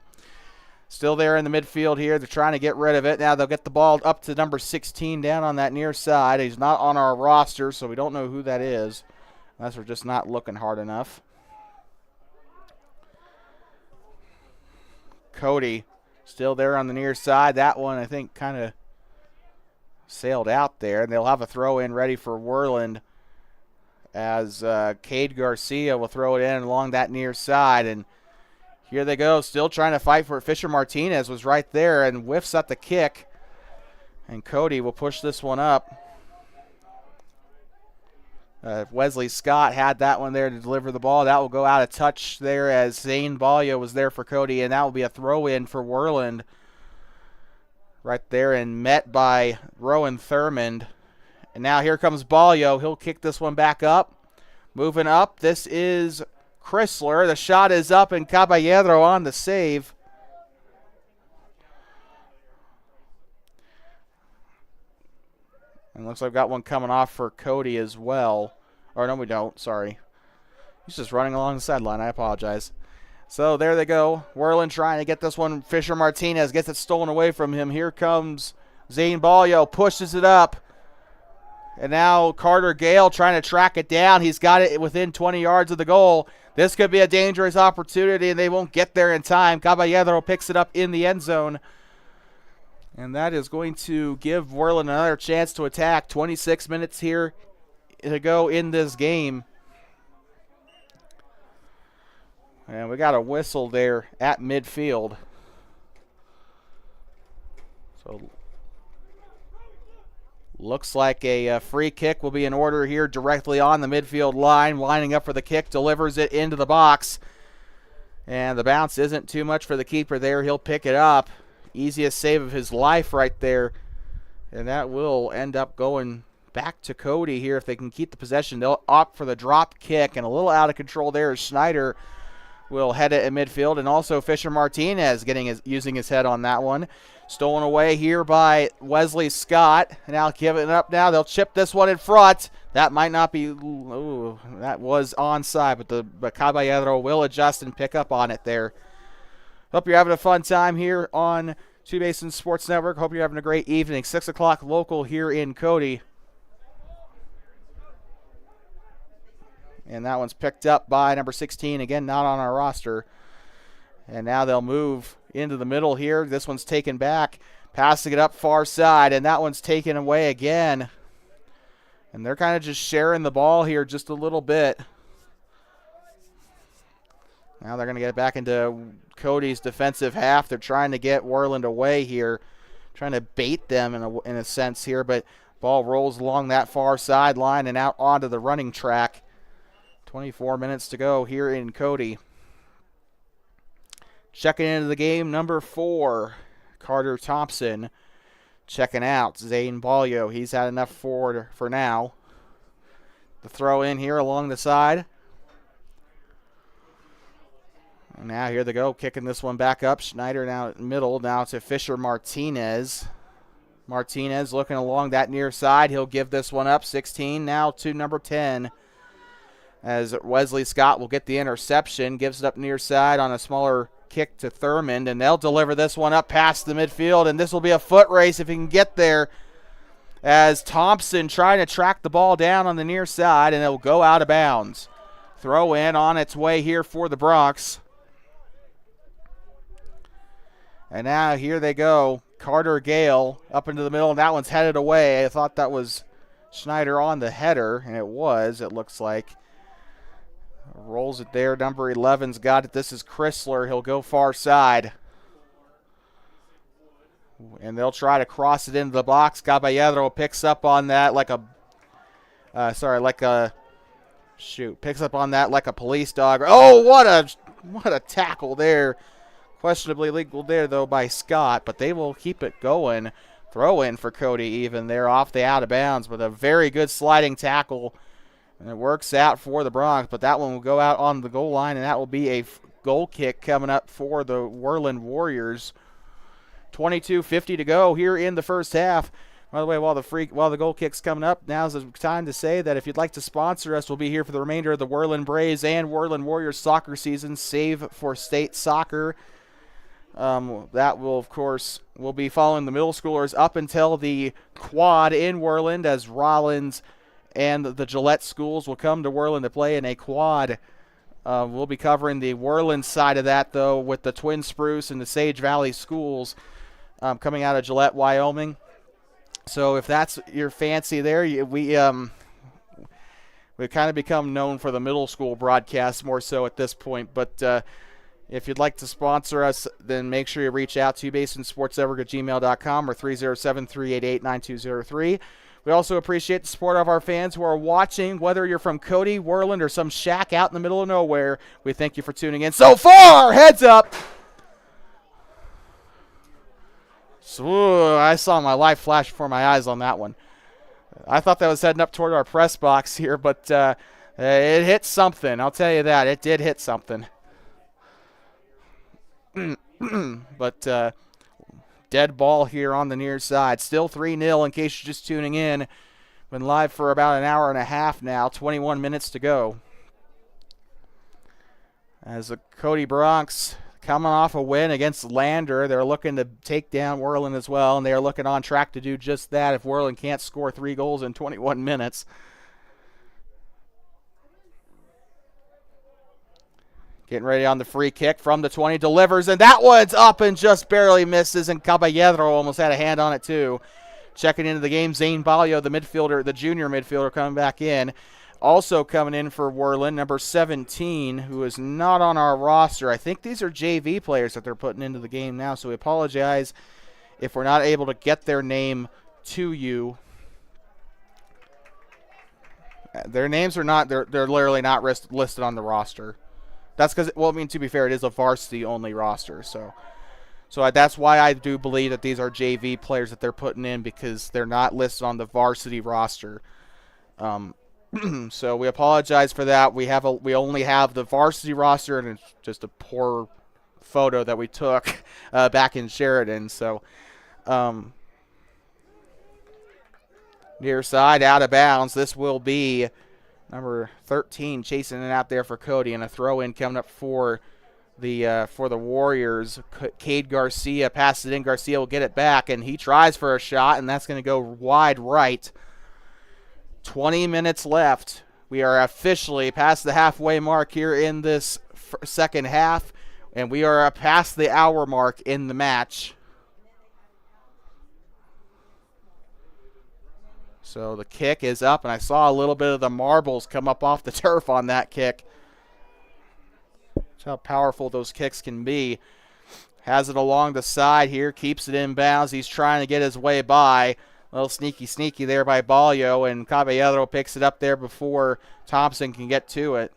Speaker 1: Still there in the midfield here. They're trying to get rid of it. Now they'll get the ball up to number 16 down on that near side. He's not on our roster, so we don't know who that is, unless we're just not looking hard enough. Cody still there on the near side. That one, I think, kind of sailed out there. And they'll have a throw-in ready for Worland, as Cade Garcia will throw it in along that near side. And here they go, still trying to fight for it. Fisher Martinez was right there and whiffs at the kick. And Cody will push this one up. Wesley Scott had that one there to deliver the ball. That will go out of touch there as Zane Balyo was there for Cody, and that will be a throw-in for Worland right there and met by Rowan Thurmond. And now here comes Balyo. He'll kick this one back up. Moving up, this is Chrysler. The shot is up, and Caballero on the save. And looks like I've got one coming off for Cody as well. Or no, we don't. Sorry. He's just running along the sideline. I apologize. So there they go. Worland trying to get this one. Fisher Martinez gets it stolen away from him. Here comes Zane Balyo. Pushes it up. And now Carter Gale trying to track it down. He's got it within 20 yards of the goal. This could be a dangerous opportunity, and they won't get there in time. Caballero picks it up in the end zone. And that is going to give Worland another chance to attack. 26 minutes here to go in this game. And we got a whistle there at midfield. So looks like a free kick will be in order here directly on the midfield line. Lining up for the kick, delivers it into the box. And the bounce isn't too much for the keeper there. He'll pick it up. Easiest save of his life right there. And that will end up going back to Cody here. If they can keep the possession, they'll opt for the drop kick. And a little out of control there is Schneider will head it in midfield. And also Fisher Martinez using his head on that one. Stolen away here by Wesley Scott. Now giving it up now. They'll chip this one in front. That might not be, ooh, that was onside, but Caballero will adjust and pick up on it there. Hope you're having a fun time here on Two Basin Sports Network. Hope you're having a great evening. 6 o'clock local here in Cody. And that one's picked up by number 16. Again, not on our roster. And now they'll move into the middle here. This one's taken back. Passing it up far side. And that one's taken away again. And they're kind of just sharing the ball here just a little bit. Now they're going to get it back into Cody's defensive half. They're trying to get Worland away here. Trying to bait them in a sense here. But ball rolls along that far sideline and out onto the running track. 24 minutes to go here in Cody. Checking into the game, number 4, Carter Thompson. Checking out Zane Balyo. He's had enough for now. The throw in here along the side. And now here they go, kicking this one back up. Schneider now at middle, now to Fisher Martinez. Martinez looking along that near side. He'll give this one up. 16 now to number 10. As Wesley Scott will get the interception. Gives it up near side on a smaller kick to Thurmond. And they'll deliver this one up past the midfield. And this will be a foot race if he can get there. As Thompson trying to track the ball down on the near side. And it'll go out of bounds. Throw in on its way here for the Bronx. And now here they go. Carter Gale up into the middle. And that one's headed away. I thought that was Schneider on the header. And it was, it looks like. Rolls it there. Number 11's got it. This is Chrysler. He'll go far side. And they'll try to cross it into the box. Caballero picks up on that like a picks up on that like a police dog. Oh, what a tackle there. Questionably legal there, though, by Scott. But they will keep it going. Throw in for Cody even there off the out of bounds. But a very good sliding tackle. And it works out for the Bronx, but that one will go out on the goal line, and that will be a goal kick coming up for the Worland Warriors. 22:50 to go here in the first half. By the way, while the goal kick's coming up, now's the time to say that if you'd like to sponsor us, we'll be here for the remainder of the Worland Braves and Worland Warriors soccer season. Save for State Soccer. That will, of course, will be following the middle schoolers up until the quad in Worland as Rollins and the Gillette schools will come to Worland to play in a quad. We'll be covering the Worland side of that, though, with the Twin Spruce and the Sage Valley schools coming out of Gillette, Wyoming. So if that's your fancy there, we've kind of become known for the middle school broadcasts more so at this point. But if you'd like to sponsor us, then make sure you reach out to basinsportsnetwork@gmail.com or 307-388-9203. We also appreciate the support of our fans who are watching, whether you're from Cody, Worland, or some shack out in the middle of nowhere. We thank you for tuning in so far. Heads up. Ooh, I saw my life flash before my eyes on that one. I thought that was heading up toward our press box here, but it hit something. I'll tell you that. It did hit something. But dead ball here on the near side. Still 3-0 in case you're just tuning in. Been live for about an hour and a half now. 21 minutes to go. As the Cody Bronx coming off a win against Lander, they're looking to take down Worland as well, and they are looking on track to do just that if Worland can't score 3 goals in 21 minutes. Getting ready on the free kick from the 20, delivers, and that one's up and just barely misses, and Caballero almost had a hand on it too. Checking into the game, Zane Balio, the midfielder, the junior midfielder, coming back in. Also coming in for Worland, number 17, who is not on our roster. I think these are JV players that they're putting into the game now, so we apologize if we're not able to get their name to you. Their names are not, they're literally not listed on the roster. That's because, well, I mean, to be fair, it is a varsity-only roster, so that's why I do believe that these are JV players that they're putting in, because they're not listed on the varsity roster. So we apologize for that. We only have the varsity roster, and it's just a poor photo that we took back in Sheridan. So near side, out of bounds. This will be number 13 chasing it out there for Cody, and a throw-in coming up for the Warriors. Cade Garcia passes it in. Garcia will get it back, and he tries for a shot, and that's going to go wide right. 20 minutes left. We are officially past the halfway mark here in this second half, and we are past the hour mark in the match. So the kick is up, and I saw a little bit of the marbles come up off the turf on that kick. That's how powerful those kicks can be. Has it along the side here, keeps it in bounds. He's trying to get his way by. A little sneaky there by Balio, and Caballero picks it up there before Thompson can get to it.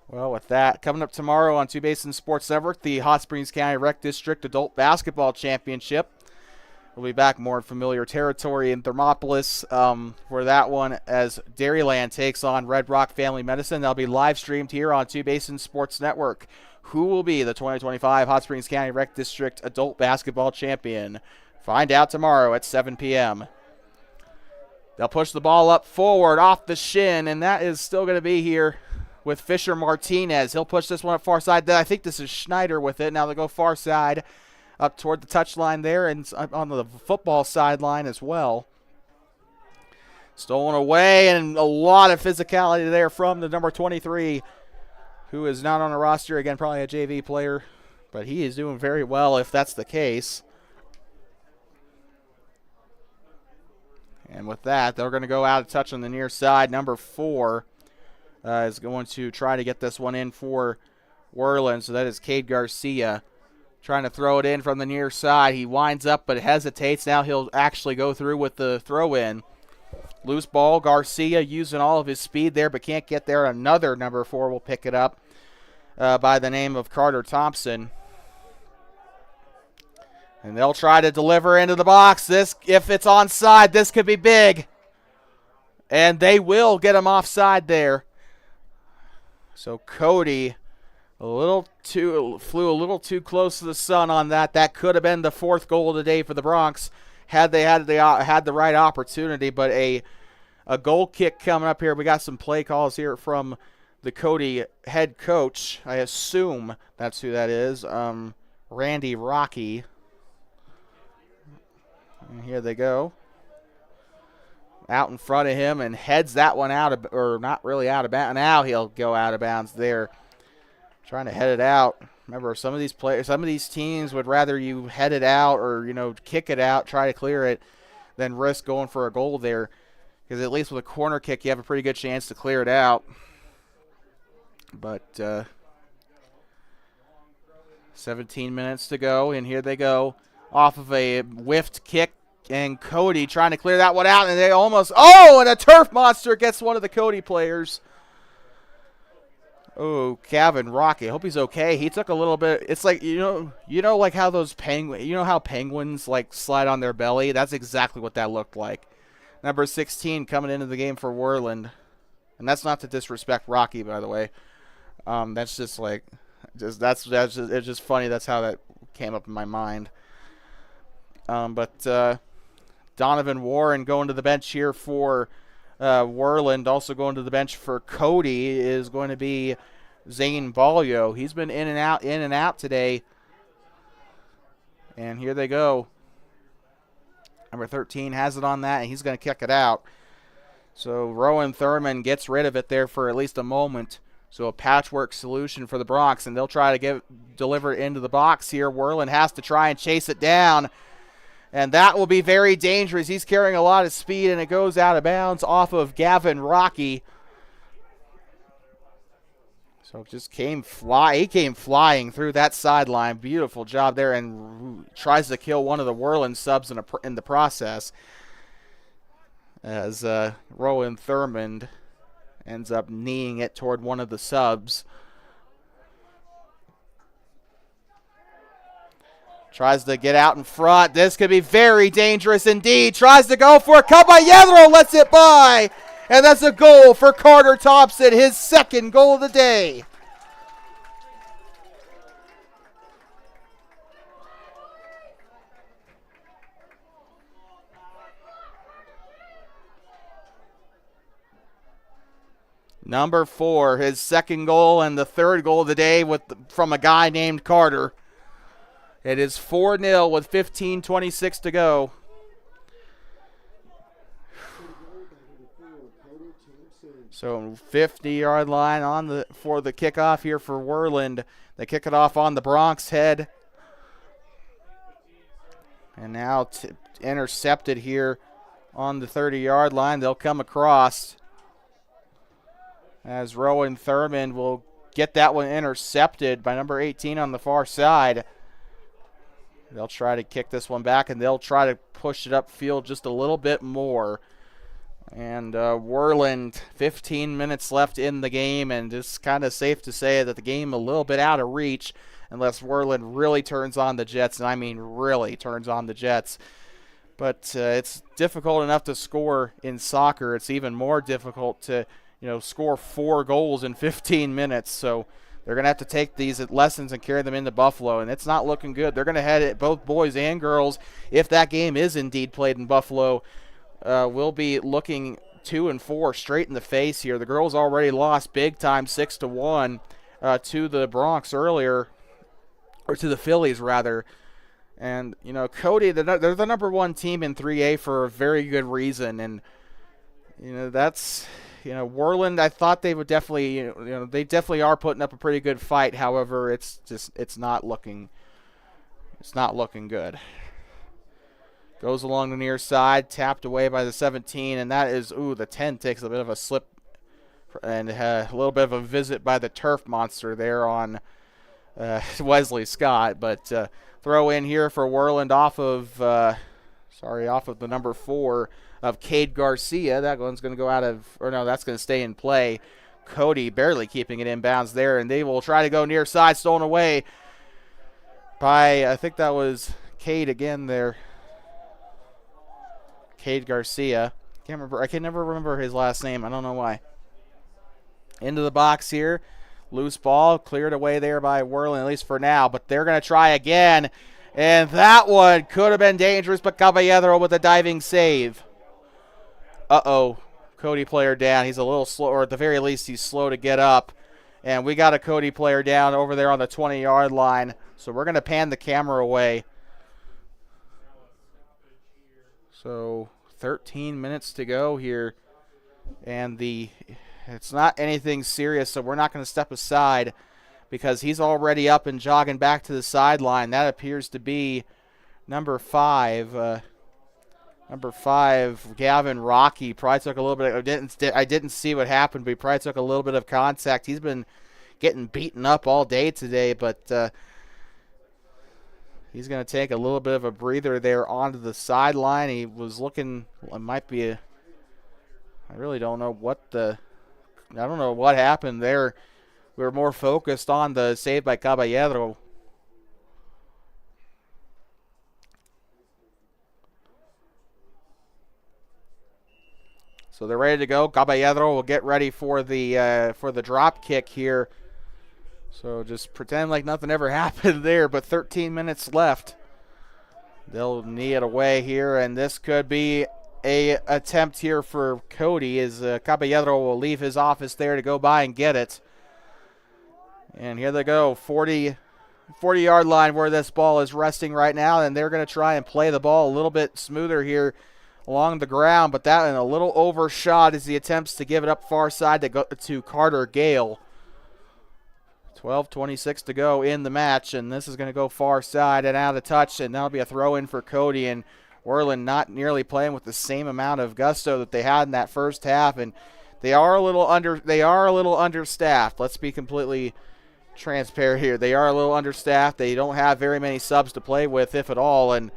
Speaker 1: Well, with that, coming up tomorrow on Two Basin Sports Network, the Hot Springs County Rec District Adult Basketball Championship. We'll be back more in familiar territory in Thermopolis for that one, as Dairyland takes on Red Rock Family Medicine. They'll be live streamed here on Two Basin Sports Network. Who will be the 2025 Hot Springs County Rec District Adult Basketball Champion? Find out tomorrow at 7 p.m. They'll push the ball up forward off the shin, and that is still going to be here with Fisher Martinez. He'll push this one up far side. I think this is Schneider with it. Now they go far side up toward the touchline there, and on the football sideline as well. Stolen away, and a lot of physicality there from the number 23, who is not on a roster. Again, probably a JV player, but he is doing very well if that's the case. And with that, they're going to go out of touch on the near side. Number 4 is going to try to get this one in for Worland. So that is Cade Garcia trying to throw it in from the near side. He winds up but hesitates. Now he'll actually go through with the throw-in. Loose ball. Garcia using all of his speed there, but can't get there. Another number 4 will pick it up by the name of Carter Thompson. And they'll try to deliver into the box. This, if it's onside, this could be big. And they will get him offside there. So Cody flew a little too close to the sun on that. That could have been the 4th goal of the day for the Bronx had they had the right opportunity. But a goal kick coming up here. We got some play calls here from the Cody head coach. I assume that's who that is. Randy Rocky. And here they go. Out in front of him and heads that one out of, or not really out of bounds. Now he'll go out of bounds there. Trying to head it out. Remember, some of these teams would rather you head it out or, kick it out, try to clear it, than risk going for a goal there. Because at least with a corner kick, you have a pretty good chance to clear it out. But 17 minutes to go, and here they go. Off of a whiffed kick, and Cody trying to clear that one out, and they almost, and a turf monster gets one of the Cody players. Oh, Gavin Rocky. I hope he's okay. He took a little bit. It's like like how those how penguins like slide on their belly. That's exactly what that looked like. Number 16 coming into the game for Worland, and that's not to disrespect Rocky, by the way. That's just like, that's just, it's just funny. That's how that came up in my mind. But Donovan Warren going to the bench here for Worland. Also going to the bench for Cody is going to be Zane Balyo. He's been in and out today. And here they go. Number 13 has it on that, and he's going to kick it out. So Rowan Thurman gets rid of it there for at least a moment. So a patchwork solution for the Bronx, and they'll try to deliver it into the box here. Worland has to try and chase it down. And that will be very dangerous. He's carrying a lot of speed, and it goes out of bounds off of Gavin Rocky. So it just he came flying through that sideline. Beautiful job there, and tries to kill one of the Worland subs in the process. As Rowan Thurmond ends up kneeing it toward one of the subs. Tries to get out in front. This could be very dangerous indeed. Tries to go for it. Caballero lets it by. And that's a goal for Carter Thompson, his second goal of the day. Number 4, his second goal and the third goal of the day from a guy named Carter. It is 4-0 with 15:26 to go. So 50-yard line for the kickoff here for Worland. They kick it off on the Bronx head. And now intercepted here on the 30-yard line. They'll come across as Rowan Thurman will get that one intercepted by number 18 on the far side. They'll try to kick this one back, and they'll try to push it upfield just a little bit more. And Worland, 15 minutes left in the game, and it's kind of safe to say that the game a little bit out of reach unless Worland really turns on the Jets, and I mean really turns on the Jets. But it's difficult enough to score in soccer. It's even more difficult to score 4 goals in 15 minutes. So they're going to have to take these lessons and carry them into Buffalo, and it's not looking good. They're going to head it, both boys and girls, if that game is indeed played in Buffalo, will be looking 2-4 straight in the face here. The girls already lost big time, 6-1 to the Bronx earlier, or to the Phillies rather. And Cody, they're the number 1 team in 3A for a very good reason, and that's. Worland, I thought they would definitely, they definitely are putting up a pretty good fight. However, it's not looking good. Goes along the near side, tapped away by the 17, and that is, the 10 takes a bit of a slip and a little bit of a visit by the turf monster there on Wesley Scott. But throw in here for Worland off of the number 4. Of Cade Garcia. That one's going to go that's going to stay in play. Cody barely keeping it in bounds there, and they will try to go near side, stolen away by, I think that was Cade again there. Cade Garcia. I can never remember his last name. I don't know why. Into the box here. Loose ball cleared away there by Worland, at least for now, but they're going to try again, and that one could have been dangerous, but Caballero with a diving save. Cody player down. He's a little slow, or at the very least, he's slow to get up. And we got a Cody player down over there on the 20-yard line. So we're going to pan the camera away. So 13 minutes to go here. And it's not anything serious, so we're not going to step aside because he's already up and jogging back to the sideline. That appears to be number 5. Number 5, Gavin Rocky, probably took a little bit. I didn't see what happened, but he probably took a little bit of contact. He's been getting beaten up all day today, but he's going to take a little bit of a breather there onto the sideline. He was looking. It might be I really don't know what happened there we were more focused on the save by Caballero. So they're ready to go. Caballero will get ready for the drop kick here. So just pretend like nothing ever happened there, but 13 minutes left. They'll knee it away here, and this could be a attempt here for Cody as Caballero will leave his office there to go by and get it. And here they go, 40-yard line where this ball is resting right now, and they're going to try and play the ball a little bit smoother here along the ground, but that and a little overshot as he attempts to give it up far side to go to Carter Gale. 12:26 to go in the match, and this is going to go far side and out of touch, and that'll be a throw in for Cody. And Worland not nearly playing with the same amount of gusto that they had in that first half, and they are a little understaffed. Let's be completely transparent here. They are a little understaffed. They don't have very many subs to play with, if at all, and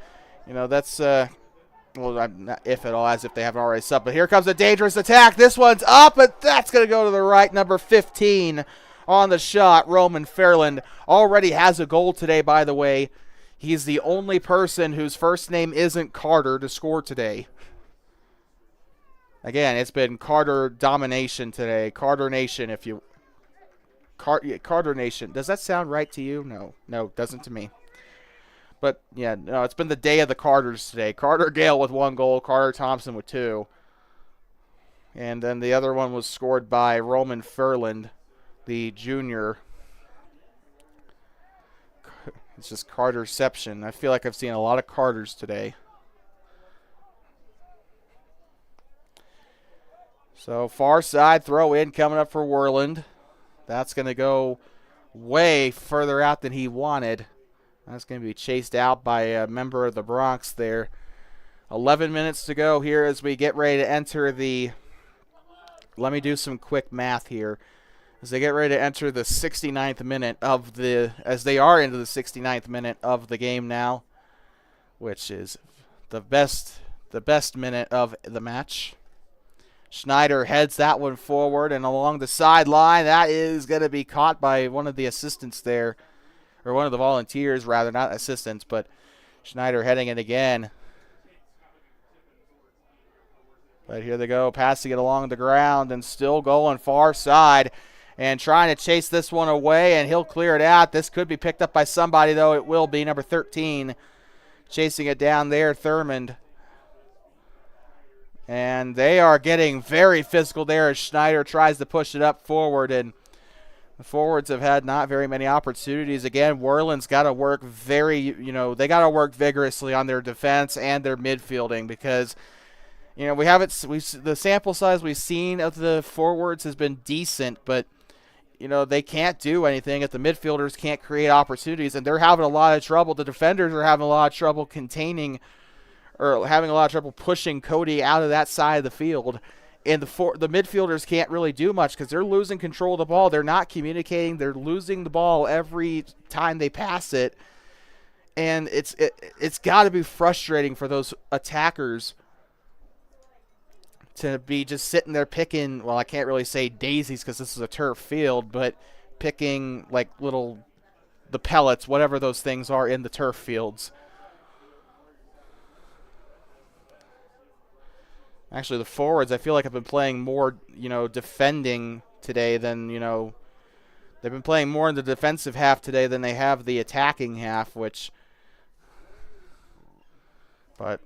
Speaker 1: that's well, not if at all, as if they haven't already subbed. But here comes a dangerous attack. This one's up, but that's going to go to the right. Number 15 on the shot, Roman Fairland, already has a goal today, by the way. He's the only person whose first name isn't Carter to score today. Again, it's been Carter domination today. Carter Nation, if you... Carter Nation. Does that sound right to you? No, it doesn't to me. But, yeah, no, it's been the day of the Carters today. Carter Gale with 1 goal, Carter Thompson with 2. And then the other one was scored by Roman Fairland, the junior. It's just Carterception. I feel like I've seen a lot of Carters today. So far side throw in coming up for Worland. That's going to go way further out than he wanted. That's going to be chased out by a member of the Bronx there. 11 minutes to go here as we get ready to enter the... Let me do some quick math here. As they get ready to enter the 69th minute of the... As they are into the 69th minute of the game now, which is the best minute of the match. Schneider heads that one forward and along the sideline. That is going to be caught by one of the assistants there. Or one of the volunteers, rather, not assistants, but Schneider heading it again. But here they go, passing it along the ground and still going far side and trying to chase this one away, and he'll clear it out. This could be picked up by somebody, though. It will be number 13 chasing it down there, Thurmond. And they are getting very physical there as Schneider tries to push it up forward, and the forwards have had not very many opportunities. Again, Worland's got to work they got to work vigorously on their defense and their midfielding because, the sample size we've seen of the forwards has been decent, but, they can't do anything if the midfielders can't create opportunities, and they're having a lot of trouble. The defenders are having a lot of trouble containing or having a lot of trouble pushing Cody out of that side of the field. And the midfielders can't really do much because they're losing control of the ball. They're not communicating. They're losing the ball every time they pass it. And it's got to be frustrating for those attackers to be just sitting there picking, well, I can't really say daisies because this is a turf field, but picking like the pellets, whatever those things are in the turf fields. Actually, the forwards, I feel like have been playing more, defending today than, they've been playing more in the defensive half today than they have the attacking half, but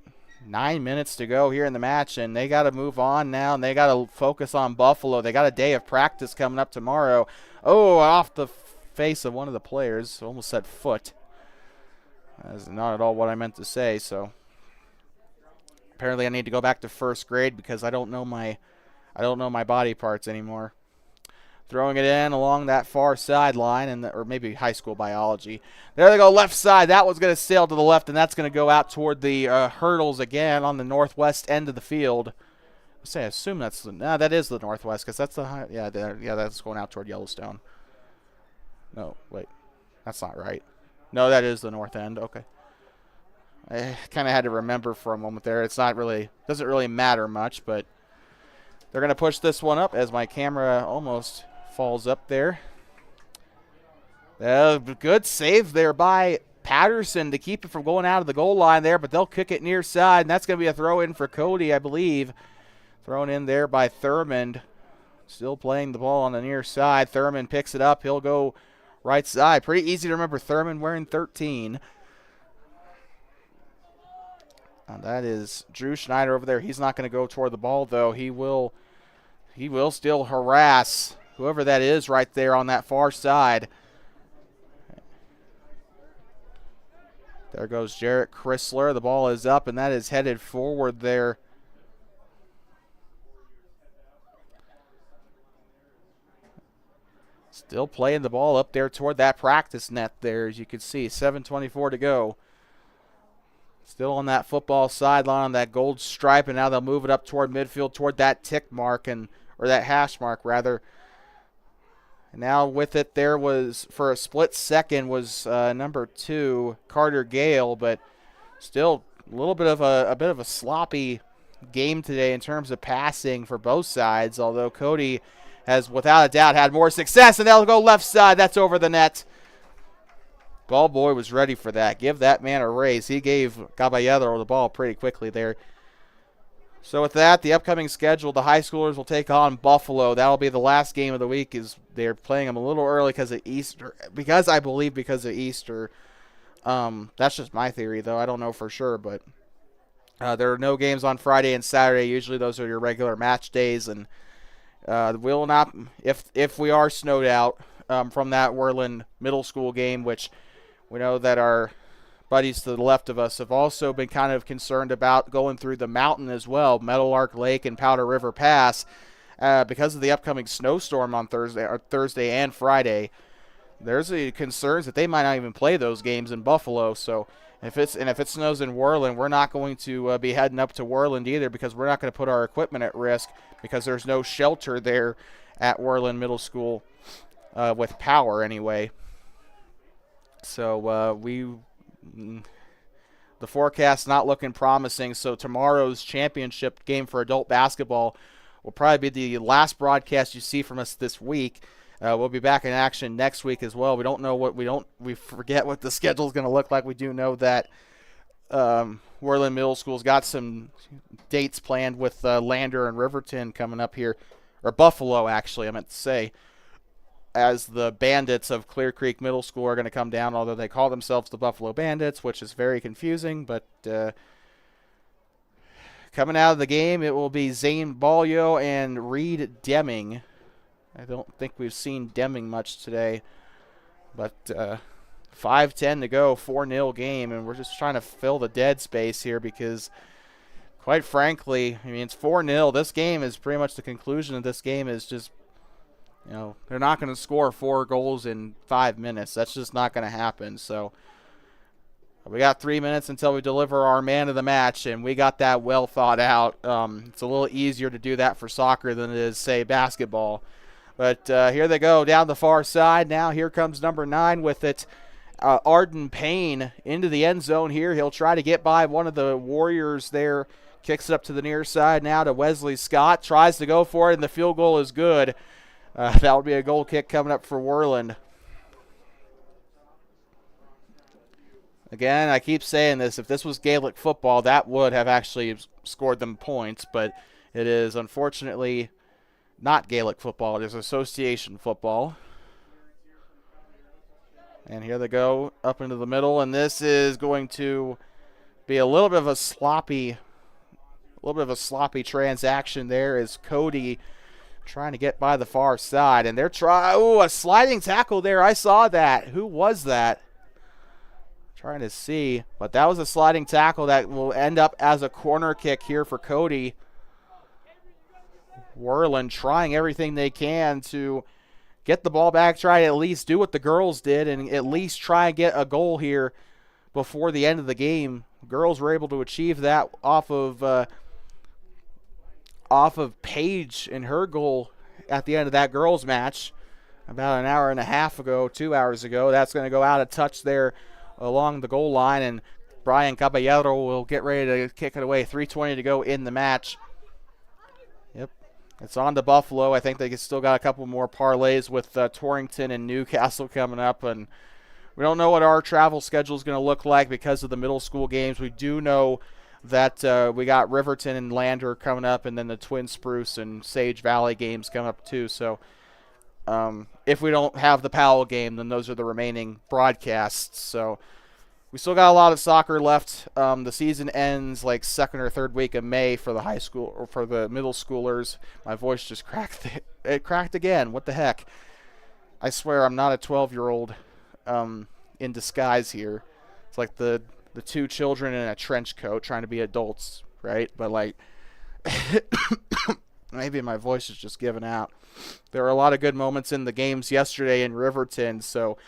Speaker 1: 9 minutes to go here in the match, and they got to move on now, and they got to focus on Buffalo. They got a day of practice coming up tomorrow. Oh, off the face of one of the players. Almost said foot. That's not at all what I meant to say, so... Apparently I need to go back to first grade because I don't know my body parts anymore. Throwing it in along that far sideline, or maybe high school biology. There they go, left side. That one's going to sail to the left, and that's going to go out toward the hurdles again on the northwest end of the field. I assume that's that is the northwest because that's the that's going out toward Yellowstone. No, wait, that's not right. No, that is the north end. Okay. I kind of had to remember for a moment there. Doesn't really matter much, but they're going to push this one up as my camera almost falls up there. Good save there by Patterson to keep it from going out of the goal line there, but they'll kick it near side, and that's going to be a throw in for Cody, I believe. Thrown in there by Thurmond. Still playing the ball on the near side. Thurmond picks it up. He'll go right side. Pretty easy to remember Thurmond wearing 13. That is Drew Schneider over there. He's not going to go toward the ball, though. He will still harass whoever that is right there on that far side. There goes Jarrett Chrysler. The ball is up, and that is headed forward there. Still playing the ball up there toward that practice net there, as you can see. 7:24 to go. Still on that football sideline on that gold stripe, and now they'll move it up toward midfield, toward that tick mark, or that hash mark, rather. And now with it, there was, for a split second, was number 2, Carter Gale, but still a little bit of a sloppy game today in terms of passing for both sides, although Cody has without a doubt had more success, and they'll go left side. That's over the net. Ball boy was ready for that. Give that man a raise. He gave Caballero the ball pretty quickly there. So with that, the upcoming schedule, the high schoolers will take on Buffalo. That'll be the last game of the week. Is they're playing them a little early because of Easter. Because of Easter. That's just my theory, though. I don't know for sure, but there are no games on Friday and Saturday. Usually those are your regular match days, and will not, if we are snowed out from that Worland middle school game, which we know that our buddies to the left of us have also been kind of concerned about going through the mountain as well, Meadowlark Lake and Powder River Pass, because of the upcoming snowstorm on Thursday and Friday. There's concerns that they might not even play those games in Buffalo. So if it snows in Worland, we're not going to be heading up to Worland either, because we're not going to put our equipment at risk, because there's no shelter there at Worland Middle School with power anyway. So the forecast not looking promising. So tomorrow's championship game for adult basketball will probably be the last broadcast you see from us this week. We'll be back in action next week as well. We don't know we forget what the schedule is going to look like. We do know that Worland Middle School's got some dates planned with Lander and Riverton coming up here, or Buffalo actually, I meant to say, as the Bandits of Clear Creek Middle School are going to come down, although they call themselves the Buffalo Bandits, which is very confusing. But coming out of the game, it will be Zane Balyo and Reed Deming. I don't think we've seen Deming much today, but 5:10 to go, 4-0 game, and we're just trying to fill the dead space here because, quite frankly, I mean, it's 4-0. This game is pretty much the conclusion of this game is just, they're not going to score 4 goals in 5 minutes. That's just not going to happen. So we got 3 minutes until we deliver our man of the match, and we got that well thought out. It's a little easier to do that for soccer than it is, say, basketball. But here they go down the far side. Now here comes number 9 with it. Arden Payne into the end zone here. He'll try to get by one of the Warriors there. Kicks it up to the near side now to Wesley Scott. Tries to go for it, and the field goal is good. That would be a goal kick coming up for Worland. Again, I keep saying this. If this was Gaelic football, that would have actually scored them points, but it is unfortunately not Gaelic football. It is association football. And here they go up into the middle, and this is going to be a little bit of a sloppy transaction there as Cody trying to get by the far side, and they're a sliding tackle there. I saw that. Who was that? Trying to see, but that was a sliding tackle that will end up as a corner kick here for Cody. Worland trying everything they can to get the ball back, try to at least do what the girls did and at least try and get a goal here before the end of the game. Girls were able to achieve that off of Paige and her goal at the end of that girls match about an hour and a half ago, 2 hours ago. That's going to go out of touch there along the goal line, and Brian Caballero will get ready to kick it away. 3:20 to go in the match. Yep. It's on to Buffalo. I think they still got a couple more parlays with Torrington and Newcastle coming up, and we don't know what our travel schedule is going to look like because of the middle school games. We do know that we got Riverton and Lander coming up, and then the Twin Spruce and Sage Valley games coming up too. So if we don't have the Powell game, then those are the remaining broadcasts. So we still got a lot of soccer left. The season ends like second or third week of May for the high school or for the middle schoolers. My voice just cracked. It cracked again. What the heck? I swear I'm not a 12-year-old in disguise here. It's like the two children in a trench coat trying to be adults, right? But like maybe my voice is just giving out. There were a lot of good moments in the games yesterday in Riverton, so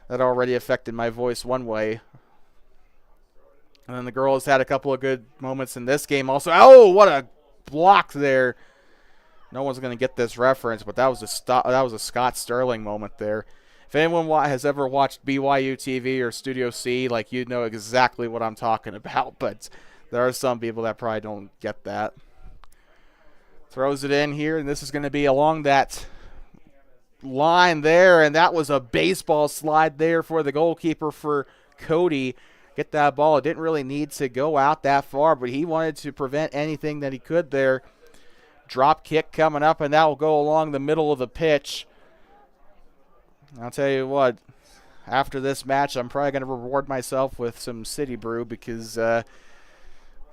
Speaker 1: that already affected my voice one way. And then the girls had a couple of good moments in this game also. Oh, what a block there. No one's going to get this reference, but that was a Scott Sterling moment there. If anyone has ever watched BYU TV or Studio C, like, you'd know exactly what I'm talking about, but there are some people that probably don't get that. Throws it in here, and this is going to be along that line there, and that was a baseball slide there for the goalkeeper for Cody. Get that ball. It didn't really need to go out that far, but he wanted to prevent anything that he could there. Drop kick coming up, and that will go along the middle of the pitch. I'll tell you what, after this match, I'm probably going to reward myself with some City Brew because,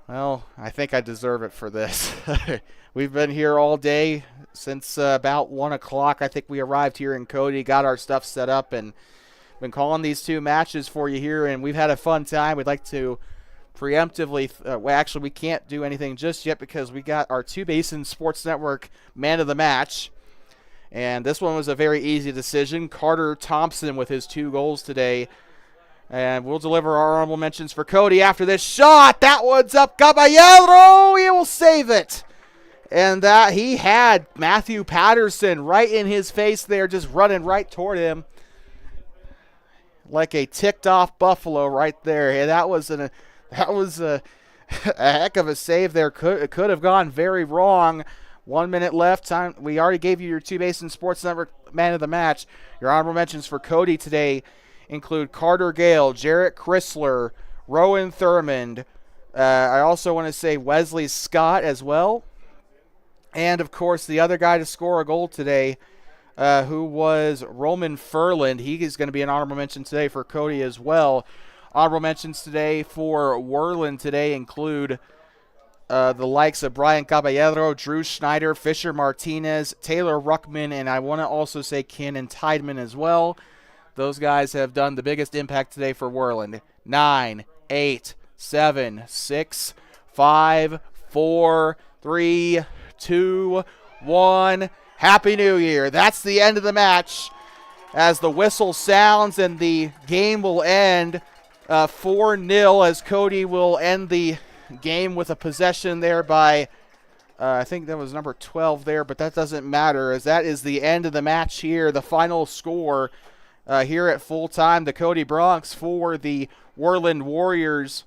Speaker 1: well, I think I deserve it for this. We've been here all day since about 1 o'clock. I think we arrived here in Cody, got our stuff set up, and been calling these two matches for you here, and we've had a fun time. We'd like to preemptively, well, actually, we can't do anything just yet because we got our Two Basin Sports Network man of the match. And this one was a very easy decision. Carter Thompson with his 2 goals today. And we'll deliver our honorable mentions for Cody after this shot. That one's up. Caballero, he will save it. And that he had Matthew Patterson right in his face there, just running right toward him. Like a ticked off buffalo right there. And that was a heck of a save there. It could have gone very wrong. 1 minute left. Time. We already gave you your Two Basin Sports Network man of the match. Your honorable mentions for Cody today include Carter Gale, Jarrett Chrysler, Rowan Thurmond. I also want to say Wesley Scott as well. And, of course, the other guy to score a goal today, who was Roman Furland. He is going to be an honorable mention today for Cody as well. Honorable mentions today for Worland today include the likes of Brian Caballero, Drew Schneider, Fisher Martinez, Taylor Ruckman, and I want to also say Cannon Tideman as well. Those guys have done the biggest impact today for Worland. 9, 8, 7, 6, 5, 4, 3, 2, 1. Happy New Year. That's the end of the match as the whistle sounds and the game will end 4-0 as Cody will end the game with a possession there by I think that was number 12 there, but that doesn't matter as that is the end of the match here. The final score here at full time, the Cody Bronx for the Worland Warriors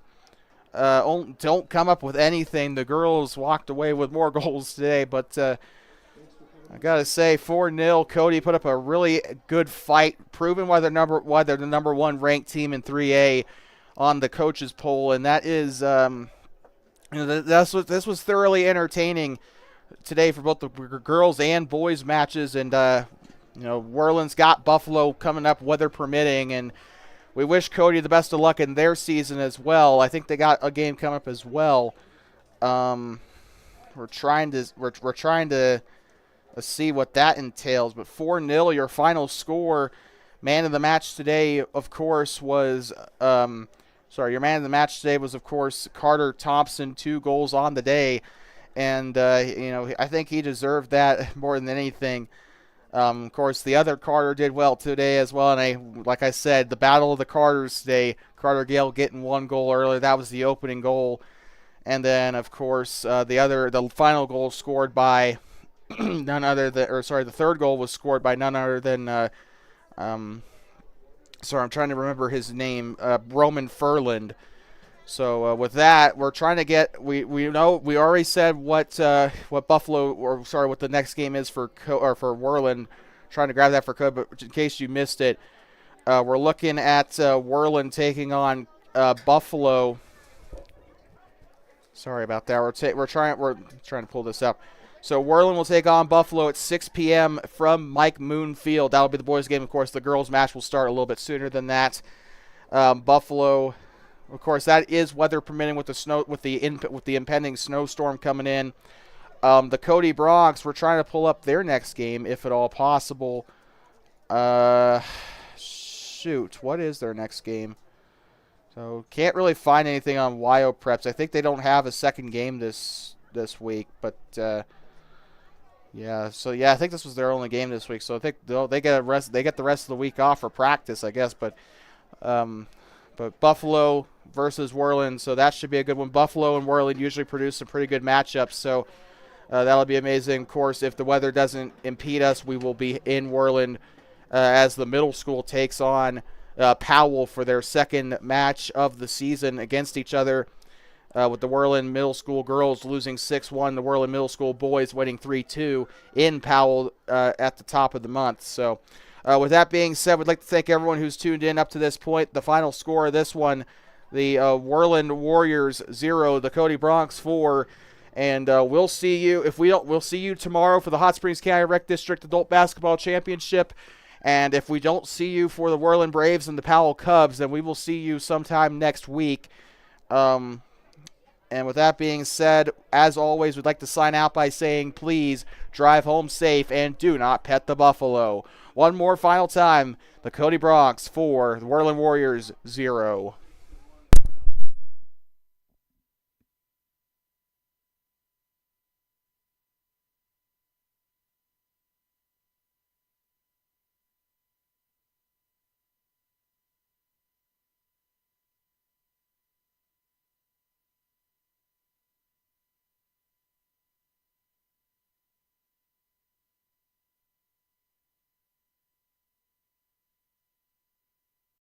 Speaker 1: don't come up with anything. The girls walked away with more goals today, but I gotta say 4-0. Cody put up a really good fight, proving why they're the number 1 ranked team in 3A on the coaches poll, and that is this was thoroughly entertaining today for both the girls and boys matches, and Worland's got Buffalo coming up, weather permitting, and we wish Cody the best of luck in their season as well. I think they got a game coming up as well. We're trying to see what that entails, but 4-0, your final score. Man of the match today, of course, was your man of the match today was, of course, Carter Thompson, 2 goals on the day. And, I think he deserved that more than anything. Of course, the other Carter did well today as well. And like I said, the battle of the Carters today, Carter Gale getting 1 goal earlier. That was the opening goal. And then, of course, the final goal scored by none other than, the third goal was scored by none other than, I'm trying to remember his name, Roman Furland. So with that, we're trying to get. We know we already said what Buffalo, or sorry, what the next game is for for Worland. Trying to grab that for Cody, but in case you missed it, we're looking at Worland taking on Buffalo. Sorry about that. We're trying to pull this up. So Worland will take on Buffalo at 6 p.m. from Mike Moon Field. That'll be the boys' game. Of course, the girls' match will start a little bit sooner than that. Buffalo. Of course, that is weather permitting with the snow, with the impending snowstorm coming in. The Cody Bronx, we're trying to pull up their next game if at all possible. Shoot, what is their next game? So can't really find anything on YO Preps. I think they don't have a second game this week, but yeah. So yeah, I think this was their only game this week. So I think they get the rest of the week off for practice, I guess. But Buffalo versus Worland, so that should be a good one. Buffalo and Worland usually produce some pretty good matchups, so that'll be amazing. Of course, if the weather doesn't impede us, we will be in Worland as the middle school takes on Powell for their second match of the season against each other, with the Worland Middle School girls losing 6-1, the Worland Middle School boys winning 3-2 in Powell at the top of the month. So with that being said, we'd like to thank everyone who's tuned in up to this point. The final score of this one, the Worland Warriors 0, the Cody Bronx 4. And we'll see you, we'll see you tomorrow for the Hot Springs County Rec District Adult Basketball Championship. And if we don't see you for the Worland Braves and the Powell Cubs, then we will see you sometime next week. And with that being said, as always, we'd like to sign out by saying, please drive home safe and do not pet the buffalo. One more final time, the Cody Bronx 4, the Worland Warriors 0.